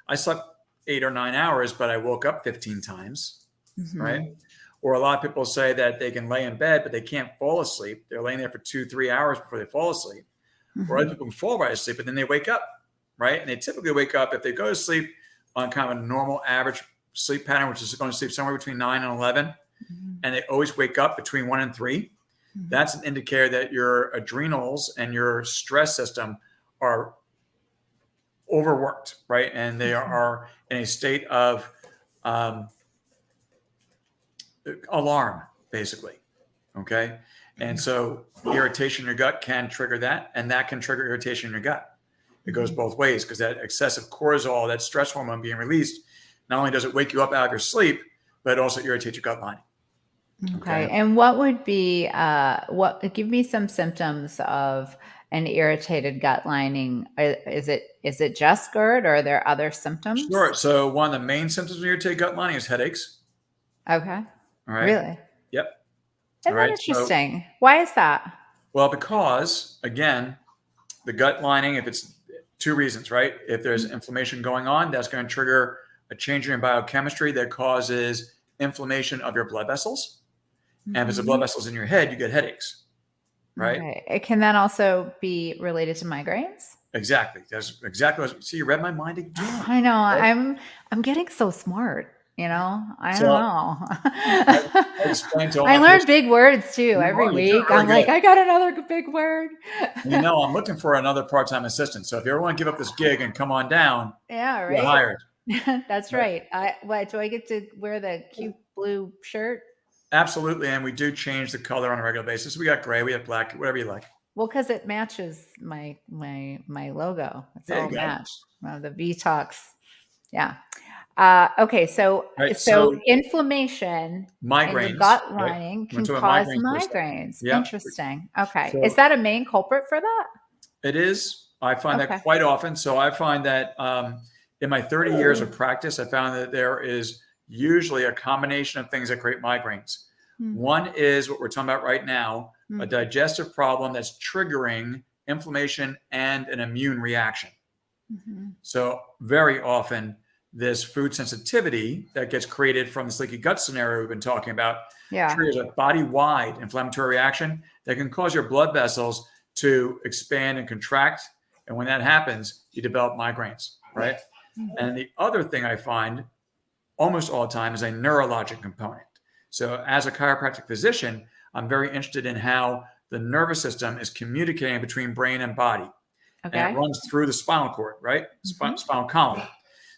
I slept 8 or 9 hours, but I woke up 15 times, right? Or a lot of people say that they can lay in bed, but they can't fall asleep. They're laying there for 2-3 hours before they fall asleep. Or other people can fall right asleep, but then they wake up, right? And they typically wake up if they go to sleep on kind of a normal average sleep pattern, which is going to sleep somewhere between 9 and 11. And they always wake up between 1 and 3. That's an indicator that your adrenals and your stress system are overworked, right? And they are in a state of alarm, basically. Okay. And so irritation in your gut can trigger that, and that can trigger irritation in your gut. It goes both ways because that excessive cortisol, that stress hormone being released, not only does it wake you up out of your sleep, but it also irritates your gut lining. Okay. And what would be give me some symptoms of an irritated gut lining? Is it just GERD, or are there other symptoms? Sure. So one of the main symptoms of irritated gut lining is headaches. Okay. All right. Really? Yep. All Isn't that right. So, interesting? Why is that? well, because again, the gut lining, if it's two reasons, right? If there's inflammation going on, that's going to trigger a change in your biochemistry that causes inflammation of your blood vessels. And if it's the blood vessels in your head, you get headaches, right? Okay. Can that also be related to migraines? Exactly. That's exactly what. See, you read my mind again. I know. Right? I'm getting so smart. I don't So know. I explained to all I my learn patients, big words too every you're doing week. really I'm like, good. I got another big word. I'm looking for another part-time assistant. So if you ever want to give up this gig and come on down, Yeah, you're right. hired. That's right. What do I get to wear the cute blue shirt? Absolutely. And we do change the color on a regular basis. We got gray, we have black, whatever you like. Well, because it matches my logo. It's There all you go. matched. The Detox. Yeah. Okay. So Right. So inflammation in your migraines, gut right? lining We're can talking about cause migraines for a second. migraines. Yeah. Interesting. Okay. Is So that a main culprit for that? it is. I find that Okay. quite often. So I find that in my 30 years of practice, I found that there is usually a combination of things that create migraines. One is what we're talking about right now, a digestive problem that's triggering inflammation and an immune reaction. So very often this food sensitivity that gets created from this leaky gut scenario we've been talking about triggers a body-wide inflammatory reaction that can cause your blood vessels to expand and contract. And when that happens, you develop migraines, right? And the other thing I find almost all the time is a neurologic component. So as a chiropractic physician, I'm very interested in how the nervous system is communicating between brain and body. Okay. And it runs through the spinal cord, right? Spinal column.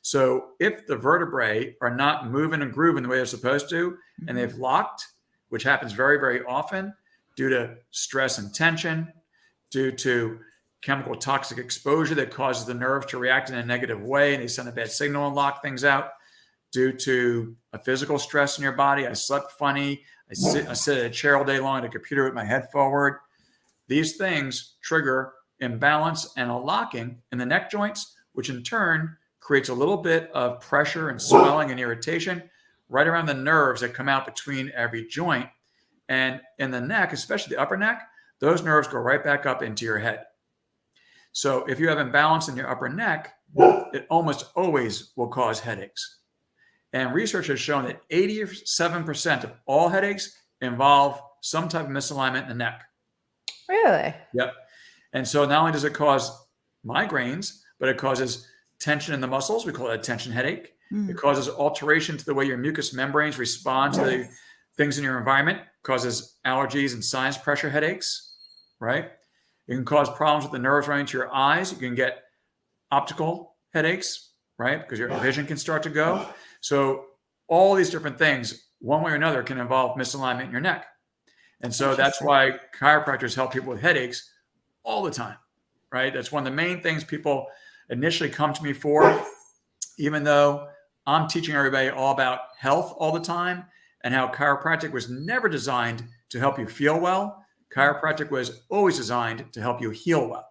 So if the vertebrae are not moving and grooving the way they're supposed to, and they've locked, which happens very, very often due to stress and tension, due to chemical toxic exposure that causes the nerves to react in a negative way, and they send a bad signal and lock things out, due to a physical stress in your body. I slept funny. I sit at a chair all day long at a computer with my head forward. These things trigger imbalance and a locking in the neck joints, which in turn creates a little bit of pressure and swelling and irritation right around the nerves that come out between every joint. And in the neck, especially the upper neck, those nerves go right back up into your head. So if you have imbalance in your upper neck, it almost always will cause headaches. And research has shown that 87% of all headaches involve some type of misalignment in the neck. Really? Yep. And so not only does it cause migraines, but it causes tension in the muscles. We call it a tension headache. It causes alteration to the way your mucous membranes respond to the things in your environment, causes allergies and sinus pressure headaches, right? It can cause problems with the nerves running to your eyes. You can get optical headaches, right? Because your vision can start to go. So all these different things, one way or another, can involve misalignment in your neck. And so that's why chiropractors help people with headaches all the time, right? That's one of the main things people initially come to me for, even though I'm teaching everybody all about health all the time and how chiropractic was never designed to help you feel well. Chiropractic was always designed to help you heal well.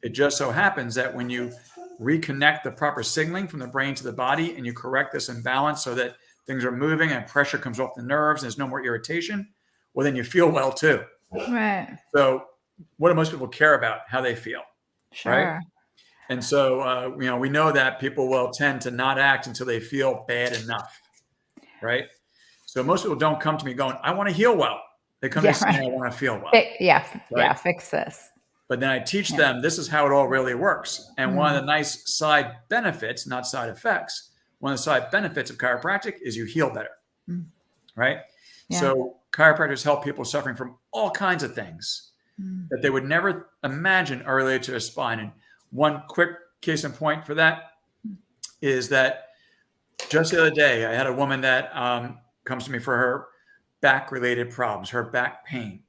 It just so happens that when you reconnect the proper signaling from the brain to the body and you correct this imbalance so that things are moving and pressure comes off the nerves and there's no more irritation, well, then you feel well too. Right. So what do most people care about? How they feel. Sure. Right? And so, we know that people will tend to not act until they feel bad enough. Right. So most people don't come to me going, I want to heal well. They come to me saying, I want to feel well. Yeah. Fix this. But then I teach them this is how it all really works. And one of the nice side benefits, not side effects, one of the side benefits of chiropractic is you heal better. Right. Yeah. So chiropractors help people suffering from all kinds of things that they would never imagine are related to their spine. And one quick case in point for that is that just the other day, I had a woman that comes to me for her back-related problems, her back pain.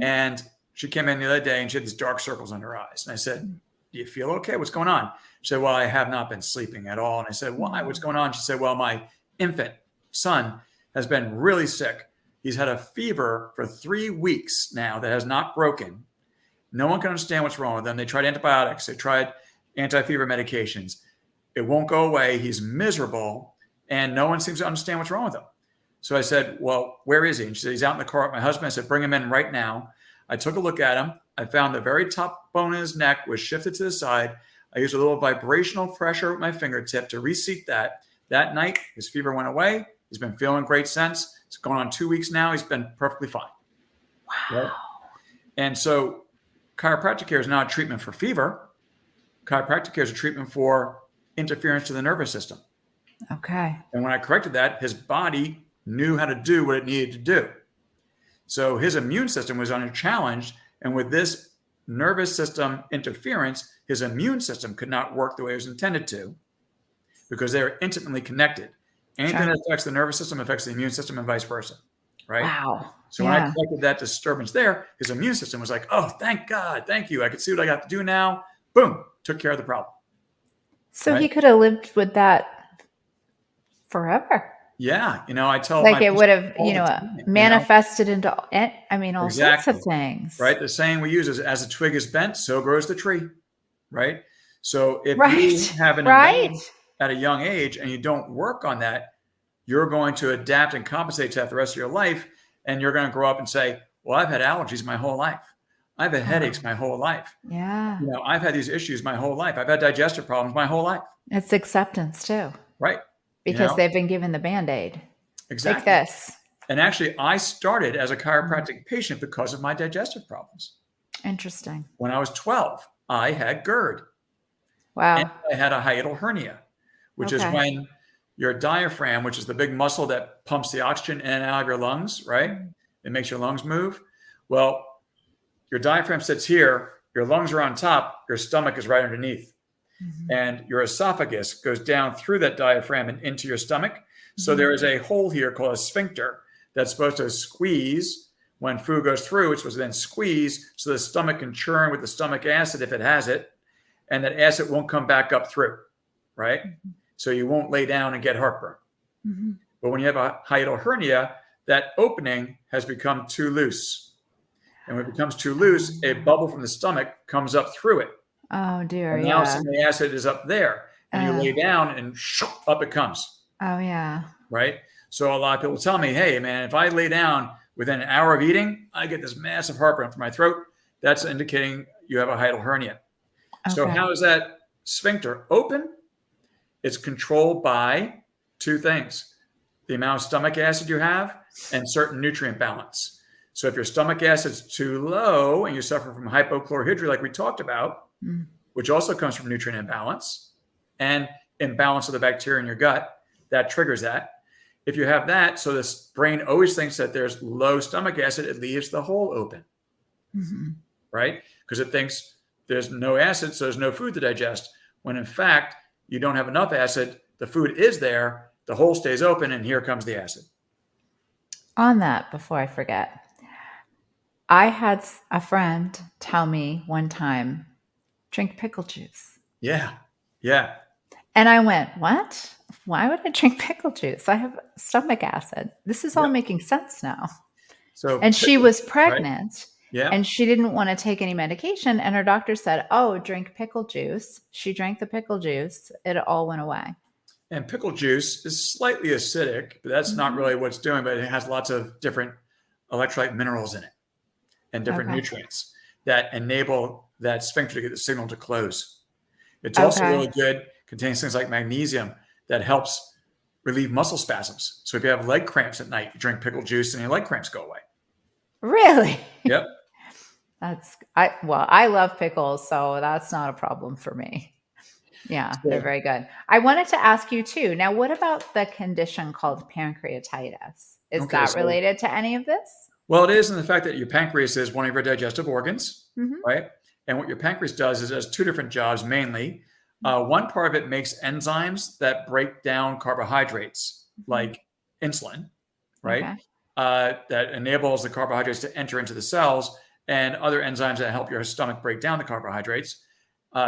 And she came in the other day and she had these dark circles under her eyes. And I said, do you feel okay? What's going on? She said, well, I have not been sleeping at all. And I said, why? What's going on? She said, well, my infant son has been really sick He's had a fever for 3 weeks now that has not broken. No one can understand what's wrong with him. They tried antibiotics. They tried anti-fever medications. It won't go away. He's miserable, and no one seems to understand what's wrong with him. So I said, well, where is he? And she said, he's out in the car with my husband. I said, bring him in right now. I took a look at him. I found the very top bone in his neck was shifted to the side. I used a little vibrational pressure with my fingertip to reseat that. That night, his fever went away. He's been feeling great since. It's going on 2 weeks now. He's been perfectly fine. Wow. Right? And so chiropractic care is not a treatment for fever. Chiropractic care is a treatment for interference to the nervous system. Okay. And when I corrected that, his body knew how to do what it needed to do. So his immune system was under challenge. And with this nervous system interference, his immune system could not work the way it was intended to because they are intimately connected. Anything that affects the nervous system affects the immune system and vice versa. Right? Wow. So when I corrected that disturbance there, his immune system was like, oh, thank God. Thank you. I can see what I got to do now. Boom. Took care of the problem. So he could have lived with that forever. Yeah. I tell like it would have, manifested into, all sorts of things. Right. The saying we use is, as a twig is bent, so grows the tree. Right. So if you have an imbalance at a young age and you don't work on that, you're going to adapt and compensate to that the rest of your life. And you're going to grow up and say, well, I've had allergies my whole life. I've had headaches my whole life. Yeah. I've had these issues my whole life. I've had digestive problems my whole life. It's acceptance too. Right. Because they've been given the Band-Aid. Exactly. Like this. And actually, I started as a chiropractic patient because of my digestive problems. Interesting. When I was 12, I had GERD. Wow. And I had a hiatal hernia, which is when your diaphragm, which is the big muscle that pumps the oxygen in and out of your lungs, right? It makes your lungs move. Well, your diaphragm sits here, your lungs are on top, your stomach is right underneath. Mm-hmm. And your esophagus goes down through that diaphragm and into your stomach. Mm-hmm. So there is a hole here called a sphincter that's supposed to squeeze when food goes through. It's supposed to then squeeze so the stomach can churn with the stomach acid if it has it. And that acid won't come back up through, right? Mm-hmm. So you won't lay down and get heartburn. Mm-hmm. But when you have a hiatal hernia, that opening has become too loose. And when it becomes too loose, a bubble from the stomach comes up through it. Oh, dear. And now the acid is up there. And you lay down and up it comes. Oh, yeah. Right? So a lot of people tell me, hey, man, if I lay down within an hour of eating, I get this massive heartburn from my throat. That's indicating you have a hiatal hernia. Okay. So how is that sphincter open? It's controlled by two things: the amount of stomach acid you have and certain nutrient balance. So if your stomach acid's too low and you suffer from hypochlorhydria, like we talked about, which also comes from nutrient imbalance and imbalance of the bacteria in your gut, that triggers that. If you have that, so this brain always thinks that there's low stomach acid, it leaves the hole open, right? Because it thinks there's no acid, so there's no food to digest. When in fact, you don't have enough acid, the food is there, the hole stays open, and here comes the acid. On that, before I forget, I had a friend tell me one time, drink pickle juice. Yeah. And I went, what? Why would I drink pickle juice? I have stomach acid. This is all making sense now. And she was pregnant. Right? Yeah. And she didn't want to take any medication. And her doctor said, oh, drink pickle juice. She drank the pickle juice. It all went away. And pickle juice is slightly acidic, but that's not really what it's doing. But it has lots of different electrolyte minerals in it and different nutrients that enable that sphincter to get the signal to close. It's also really good, contains things like magnesium that helps relieve muscle spasms. So if you have leg cramps at night, you drink pickle juice and your leg cramps go away. Really? Yep. I love pickles, so that's not a problem for me. Yeah, they're very good. I wanted to ask you too. Now, what about the condition called pancreatitis? Is that related to any of this? Well, it is in the fact that your pancreas is one of your digestive organs, right? And what your pancreas does is it has two different jobs mainly. One part of it makes enzymes that break down carbohydrates, like insulin, right? That enables the carbohydrates to enter into the cells, and other enzymes that help your stomach break down the carbohydrates.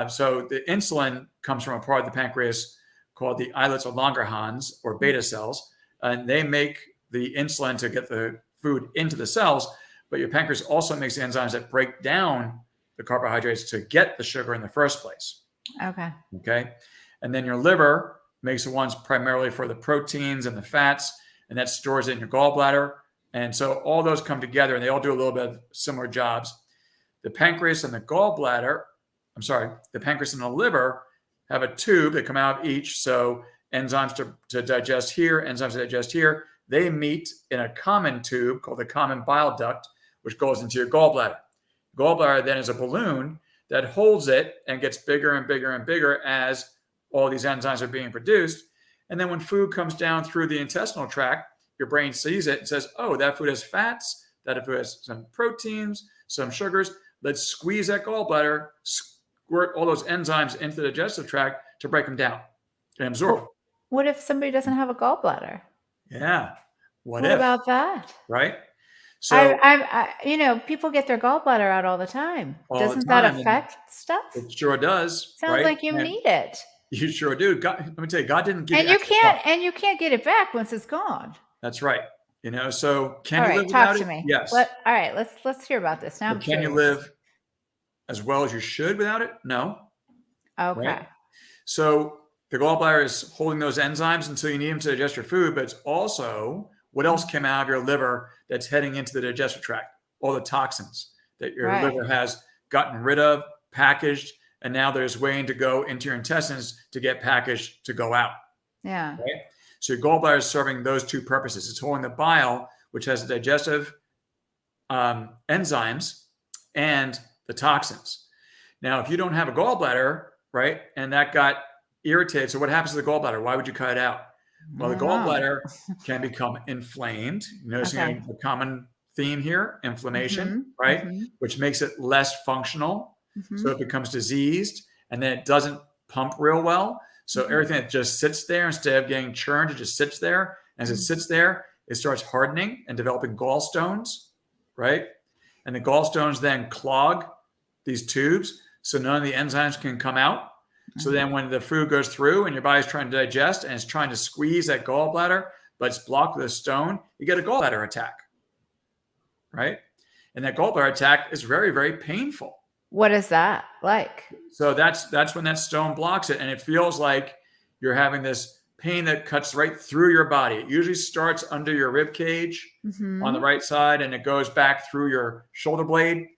So the insulin comes from a part of the pancreas called the islets or Langerhans or beta cells, and they make the insulin to get the food into the cells, but your pancreas also makes the enzymes that break down the carbohydrates to get the sugar in the first place. Okay. And then your liver makes the ones primarily for the proteins and the fats, and that stores it in your gallbladder. And so all those come together and they all do a little bit of similar jobs. The pancreas and the pancreas and the liver have a tube that come out of each. So enzymes to digest here, enzymes to digest here. They meet in a common tube called the common bile duct, which goes into your gallbladder. Gallbladder then is a balloon that holds it and gets bigger and bigger and bigger as all these enzymes are being produced. And then when food comes down through the intestinal tract, your brain sees it and says, oh, that food has fats, that food has some proteins, some sugars. Let's squeeze that gallbladder, squirt all those enzymes into the digestive tract to break them down and absorb them. What if somebody doesn't have a gallbladder? Yeah. What about that? Right? So people get their gallbladder out all the time. Doesn't that affect stuff? It sure does. Sounds like you need it. You sure do. God, let me tell you, God didn't give you you can't get it back once it's gone. That's right. So can you live without it? Talk to me. Yes. All right, let's hear about this now. Can you live as well as you should without it? No. Okay. Right? So the gallbladder is holding those enzymes until you need them to digest your food, but it's also what else came out of your liver that's heading into the digestive tract? All the toxins that your liver has gotten rid of, packaged, and now there's waiting to go into your intestines to get packaged to go out. Yeah. Right? So your gallbladder is serving those two purposes. It's holding the bile, which has the digestive enzymes, and the toxins. Now, if you don't have a gallbladder, right, and that got irritated, so what happens to the gallbladder? Why would you cut it out? Well, the gallbladder can become inflamed. Noticing the common theme here, inflammation, right, which makes it less functional. So it becomes diseased, and then it doesn't pump real well. So everything that just sits there, instead of getting churned, it just sits there. As it sits there, it starts hardening and developing gallstones, right? And the gallstones then clog these tubes, so none of the enzymes can come out. So then when the food goes through and your body's trying to digest and it's trying to squeeze that gallbladder, but it's blocked with a stone, you get a gallbladder attack, right? And that gallbladder attack is very, very painful. What is that like? So that's when that stone blocks it, and it feels like you're having this pain that cuts right through your body. It usually starts under your rib cage on the right side, and it goes back through your shoulder blade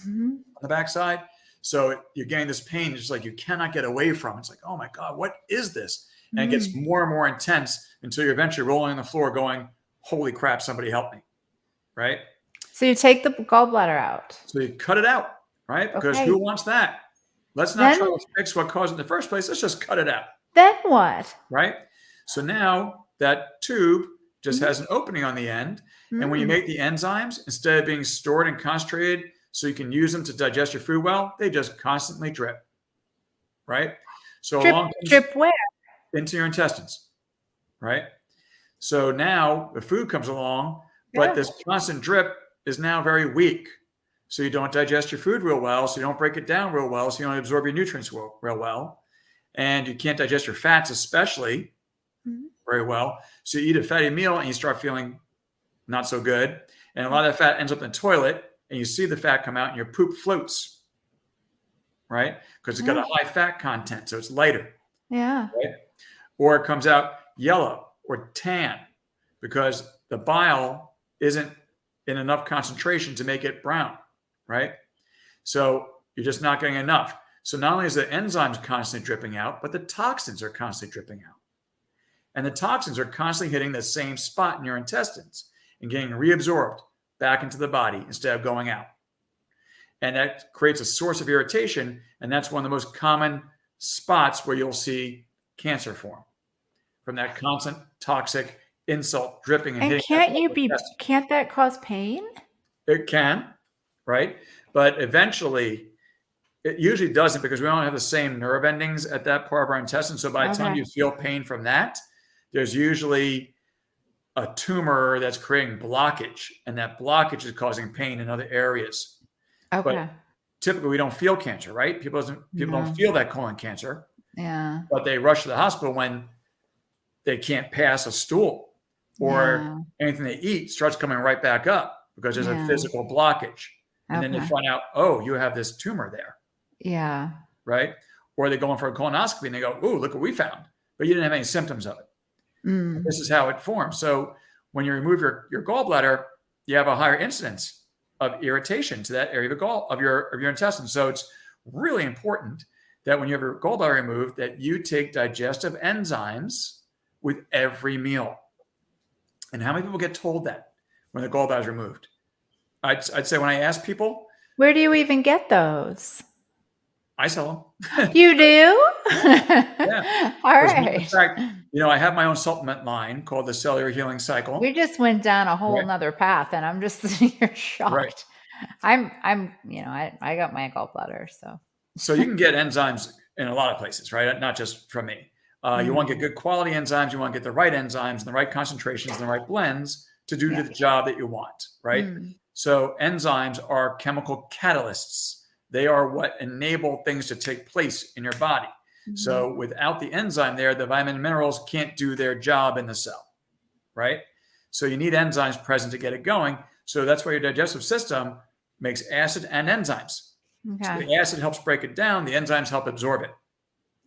on the back side. So you're getting this pain, it's just like you cannot get away from. It's like, oh my God, what is this? And it gets more and more intense until you're eventually rolling on the floor going, holy crap, somebody help me, right? So you take the gallbladder out. So you cut it out. Right? Because who wants that? Let's not try to fix what caused it in the first place. Let's just cut it out. Then what? Right? So now that tube just has an opening on the end. And when you make the enzymes, instead of being stored and concentrated so you can use them to digest your food well, they just constantly drip. Right? So drip where? Into your intestines. Right? So now the food comes along, but this constant drip is now very weak. So you don't digest your food real well, so you don't break it down real well, so you don't absorb your nutrients real well. And you can't digest your fats especially very well. So you eat a fatty meal and you start feeling not so good. And a lot of that fat ends up in the toilet, and you see the fat come out and your poop floats, right? Because it's got a high fat content, so it's lighter. Yeah. Right? Or it comes out yellow or tan because the bile isn't in enough concentration to make it brown. Right? So you're just not getting enough. So not only is the enzymes constantly dripping out, but the toxins are constantly dripping out. And the toxins are constantly hitting the same spot in your intestines and getting reabsorbed back into the body instead of going out. And that creates a source of irritation. And that's one of the most common spots where you'll see cancer form from that constant toxic insult dripping and hitting. Can't that cause pain? It can. Right? But eventually, it usually doesn't because we don't have the same nerve endings at that part of our intestine. So by the time you feel pain from that, there's usually a tumor that's creating blockage, and that blockage is causing pain in other areas. But typically, we don't feel cancer, right? People don't feel that colon cancer. Yeah. But they rush to the hospital when they can't pass a stool. or anything they eat starts coming right back up because there's a physical blockage. And then they find out, oh, you have this tumor there. Yeah. Right. Or they go in for a colonoscopy and they go, oh, look what we found. But you didn't have any symptoms of it. This is how it forms. So when you remove your gallbladder, you have a higher incidence of irritation to that area of your intestine. So it's really important that when you have your gallbladder removed, that you take digestive enzymes with every meal. And how many people get told that when the gallbladder is removed? I'd say when I ask people, where do you even get those? I sell them. You do? Yeah. All right. In fact, I have my own supplement line called the Cellular Healing Cycle. We just went down a whole nother path, and I'm just sitting here shocked. Right. I got my gallbladder, so. So you can get enzymes in a lot of places, right? Not just from me. You want to get good quality enzymes. You want to get the right enzymes and the right concentrations and the right blends to do the job that you want, right? So enzymes are chemical catalysts. They are what enable things to take place in your body. So without the enzyme there, the vitamin and minerals can't do their job in the cell, right? So you need enzymes present to get it going. So that's why your digestive system makes acid and enzymes. So the acid helps break it down. The enzymes help absorb it.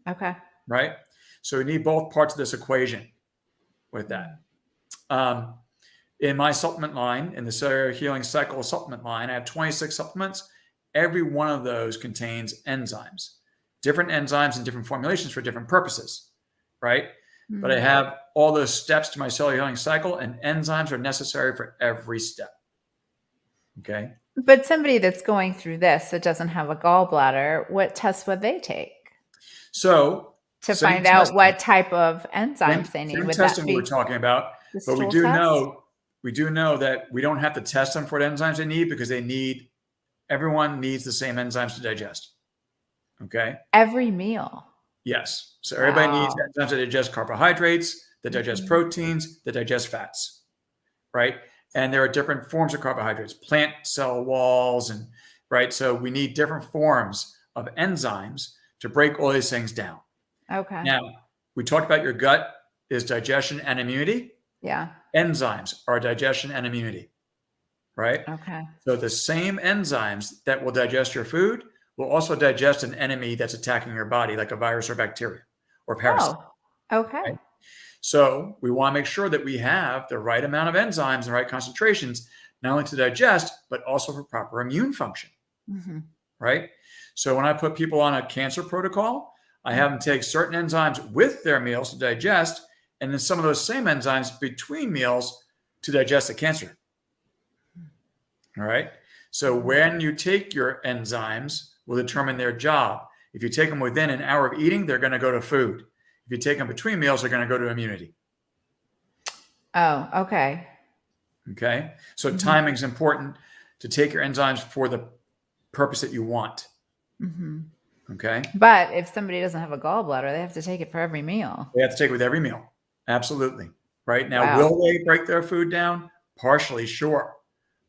Okay. Right? So you need both parts of this equation with that. In my supplement line, in the Cellular Healing Cycle supplement line, I have 26 supplements. Every one of those contains enzymes, different enzymes and different formulations for different purposes, right? But I have all those steps to my cellular healing cycle, and enzymes are necessary for every step. Okay. But somebody that's going through this that doesn't have a gallbladder, what tests would they take? So to find out what type of enzymes they need. Same testing we were talking about, but we do know that we don't have to test them for what enzymes they need because everyone needs the same enzymes to digest. Okay. Every meal. Yes. So everybody needs enzymes that digest carbohydrates, that digest proteins, that digest fats, right? And there are different forms of carbohydrates, plant cell walls, and right. So we need different forms of enzymes to break all these things down. Okay. Now, we talked about your gut is digestion and immunity. Yeah. Enzymes are digestion and immunity, right? Okay. So the same enzymes that will digest your food will also digest an enemy that's attacking your body, like a virus or bacteria or parasite. Oh, okay. Right? So we want to make sure that we have the right amount of enzymes and the right concentrations, not only to digest, but also for proper immune function, right? So when I put people on a cancer protocol, I have them take certain enzymes with their meals to digest, and then some of those same enzymes between meals to digest the cancer. All right. So when you take your enzymes will determine their job. If you take them within an hour of eating, they're going to go to food. If you take them between meals, they're going to go to immunity. Oh, okay. Okay. So timing is important to take your enzymes for the purpose that you want. Okay. But if somebody doesn't have a gallbladder, they have to take it for every meal. They have to take it with every meal. Absolutely. Right. Now, will they break their food down? Partially, sure.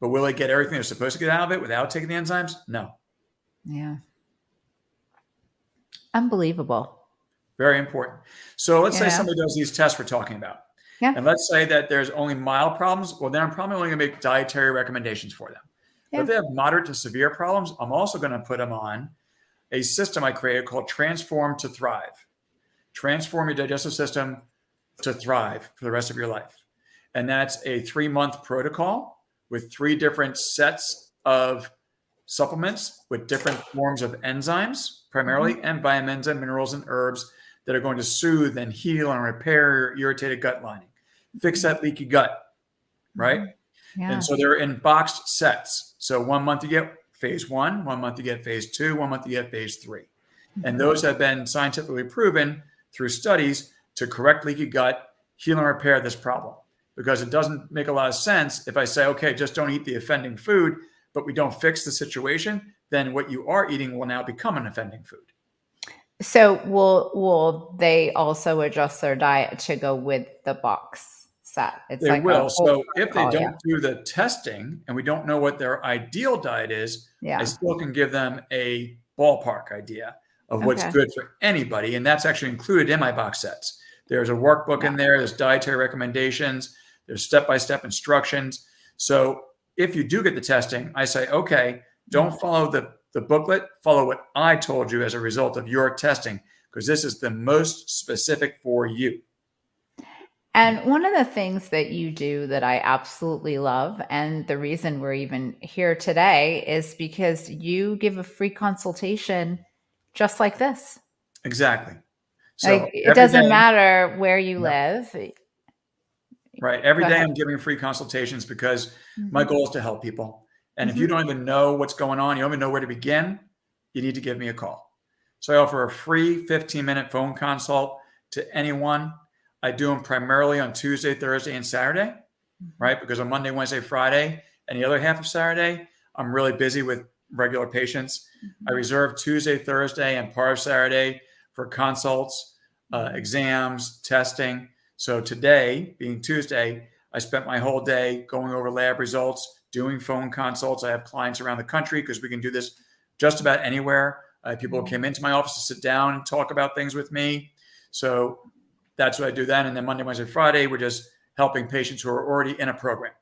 But will they get everything they're supposed to get out of it without taking the enzymes? No. Yeah. Unbelievable. Very important. So let's say somebody does these tests we're talking about. Yeah. And let's say that there's only mild problems. Well, then I'm probably only going to make dietary recommendations for them. Yeah. But if they have moderate to severe problems, I'm also going to put them on a system I created called Transform to Thrive. Transform your digestive system to thrive for the rest of your life. And that's a 3-month protocol with 3 different sets of supplements with different forms of enzymes, primarily, and vitamins and minerals and herbs that are going to soothe and heal and repair your irritated gut lining, fix that leaky gut, right? Yeah. And so they're in boxed sets. So 1 month you get phase 1, 1 month you get phase 2, 1 month you get phase 3. And those have been scientifically proven through studies to correct leaky gut, heal and repair this problem. Because it doesn't make a lot of sense if I say, okay, just don't eat the offending food, but we don't fix the situation, then what you are eating will now become an offending food. So will they also adjust their diet to go with the box set? They will. So if they don't do the testing and we don't know what their ideal diet is, I still can give them a ballpark idea of what's good for anybody. And that's actually included in my box sets. There's a workbook in there. There's dietary recommendations. There's step-by-step instructions. So if you do get the testing, I say, okay, don't follow the booklet, follow what I told you as a result of your testing, because this is the most specific for you. And one of the things that you do that I absolutely love, and the reason we're even here today, is because you give a free consultation just like this. Exactly. So Like, it every doesn't day, matter where you live. right? Every Go day ahead. I'm giving free consultations because my Mhm. goal is to help people. And if you Mhm. don't even know what's going on, you don't even know where to begin, you need to give me a call. So I offer a free 15-minute phone consult to anyone. I do them primarily on Tuesday, Thursday, and Saturday, right? Because on Monday, Wednesday, Friday, and the other half of Saturday, I'm really busy with regular patients. I reserve Tuesday, Thursday, and part of Saturday for consults, exams, testing. So today, being Tuesday, I spent my whole day going over lab results, doing phone consults. I have clients around the country because we can do this just about anywhere. People came into my office to sit down and talk about things with me. So that's what I do then. And then Monday, Wednesday, Friday, we're just helping patients who are already in a program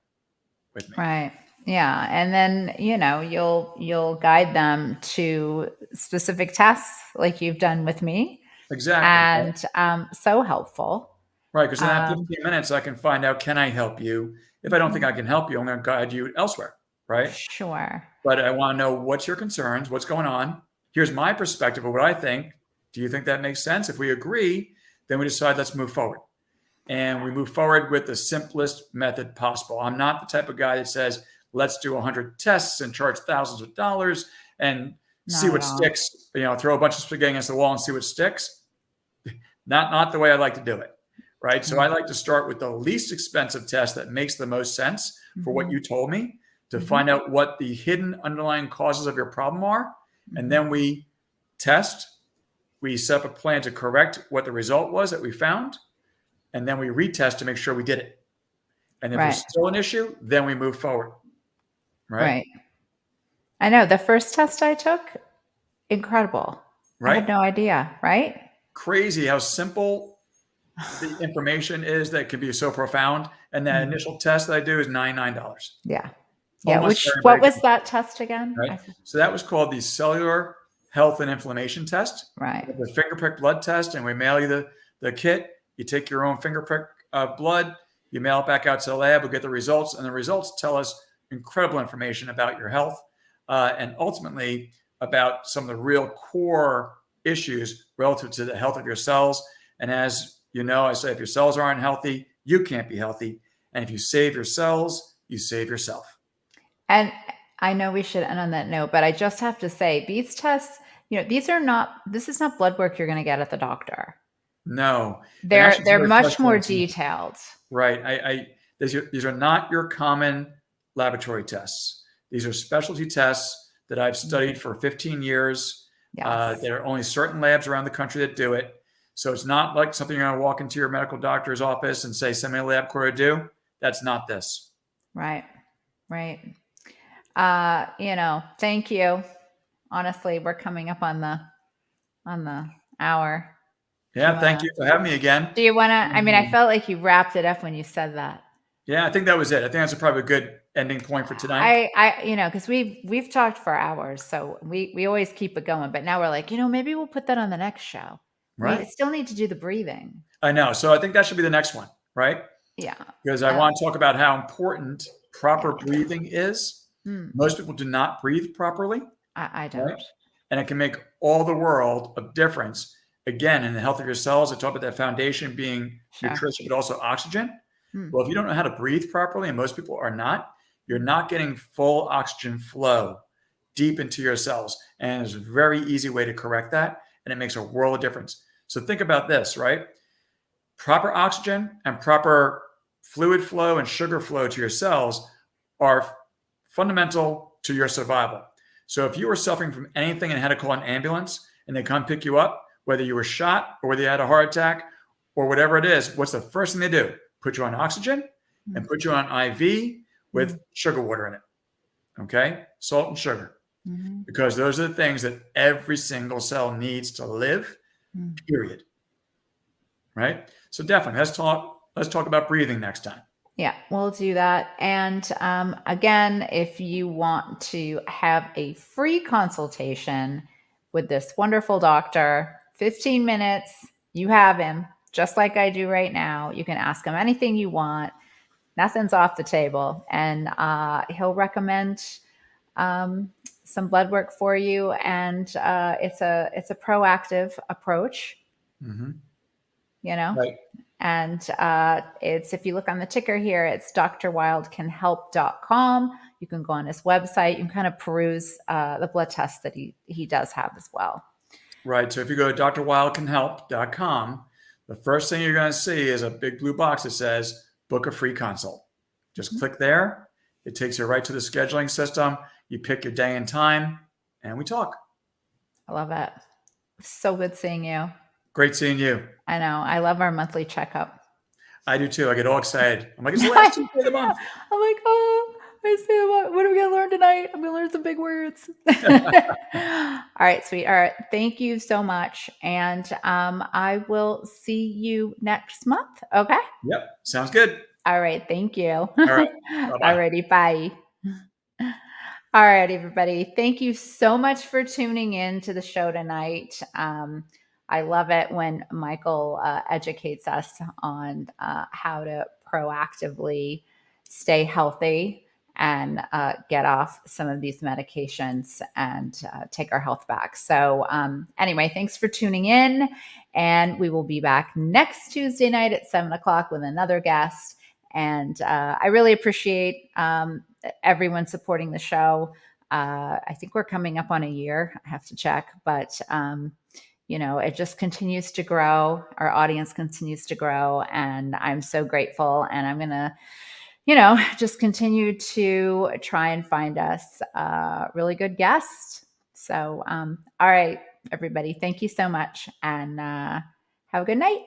with me. Right. Yeah. And then, you'll guide them to specific tests like you've done with me. Exactly. And so helpful. Right. Because in that Um, 15 minutes, I can find out, can I help you? If I don't think I can help you, I'm going to guide you elsewhere. Right. Sure. But I want to know what's your concerns, what's going on. Here's my perspective of what I think. Do you think that makes sense? If we agree, then we decide, let's move forward. And we move forward with the simplest method possible. I'm not the type of guy that says, let's do 100 tests and charge thousands of dollars and see Not at what all. sticks, throw a bunch of spaghetti against the wall and see what sticks. Not the way I like to do it, right? So I like to start with the least expensive test that makes the most sense for what you told me, to find out what the hidden underlying causes of your problem are. And then we test, we set up a plan to correct what the result was that we found, and then we retest to make sure we did it. And if Right. there's still an issue, then we move forward, right? Right. I know the first test I took, incredible. I had Right? no idea. Right. Crazy how simple the information is that can be so profound. And that initial test that I do is $99. Yeah. Yeah. Almost very, What very was cheap, that test again? right? So that was called the Cellular Health and Inflammation Test. Right. The finger prick blood test, and we mail you the kit. You take your own finger prick blood, you mail it back out to the lab, we get the results, and the results tell us incredible information about your health and ultimately about some of the real core issues relative to the health of your cells. And as you know, I say, if your cells aren't healthy, you can't be healthy. And if you save your cells, you save yourself. And I know we should end on that note, but I just have to say these tests, this is not blood work you're going to get at the doctor. No. And They're actually, it's very much more frustrating. detailed. Right. These are not your common laboratory tests. These are specialty tests that I've studied for 15 years. Yes. There are only certain labs around the country that do it. So it's not like something you're going to walk into your medical doctor's office and say, send me a lab core to do. That's not this. Right. Right. Thank you. Honestly, we're coming up on the hour. Yeah. Thank you for having me again. Do you want to, I felt like you wrapped it up when you said that. Yeah, I think that was it. I think that's probably a good ending point for tonight. Because we've talked for hours, so we always keep it going. But now we're like, maybe we'll put that on the next show. Right. We still need to do the breathing. I know. So I think that should be the next one, right? Yeah. Because I want to talk about how important proper breathing is. Most people do not breathe properly. I don't. Right? And it can make all the world of difference. Again, in the health of your cells, I talk about that foundation being nutrition, but also oxygen. Well, if you don't know how to breathe properly, and most people are not, you're not getting full oxygen flow deep into your cells. And there's a very easy way to correct that. And it makes a world of difference. So think about this, right? Proper oxygen and proper fluid flow and sugar flow to your cells are fundamental to your survival. So if you were suffering from anything and had to call an ambulance and they come pick you up, whether you were shot or whether you had a heart attack or whatever it is, what's the first thing they do? Put you on oxygen and put you on IV with sugar water in it. Okay? Salt and sugar. Because those are the things that every single cell needs to live, period. Right? So definitely, let's talk about breathing next time. Yeah, we'll do that. And again, if you want to have a free consultation with this wonderful doctor, 15 minutes, you have him just like I do right now. You can ask him anything you want. Nothing's off the table. And he'll recommend um, some blood work for you. And it's a proactive approach, Hmm. you know? Right. And it's, if you look on the ticker here, it's drwildcanhelp.com. You can go on his website. You can kind of peruse the blood tests that he does have as well. Right. So if you go to drwildcanhelp.com, the first thing you're going to see is a big blue box that says book a free consult. Just click there. It takes you right to the scheduling system. You pick your day and time, and we talk. I love it. So good seeing you. Great seeing you. I know. I love our monthly checkup. I do too. I get all excited. I'm like, it's the last Tuesday of the month. I'm like, oh, I see what are we going to learn tonight? I'm going to learn some big words. All right, sweet. All right. Thank you so much. And I will see you next month. Okay. Yep. Sounds good. All right. Thank you. All right. Bye-bye. Alrighty. Bye. All right, everybody. Thank you so much for tuning in to the show tonight. I love it when Michael educates us on how to proactively stay healthy and get off some of these medications and take our health back. So anyway, thanks for tuning in. And we will be back next Tuesday night at 7 o'clock with another guest. And I really appreciate everyone supporting the show. I think we're coming up on a year. I have to check, but it just continues to grow. Our audience continues to grow, and I'm so grateful. And I'm gonna, just continue to try and find us really good guests. So, all right, everybody, thank you so much, and have a good night.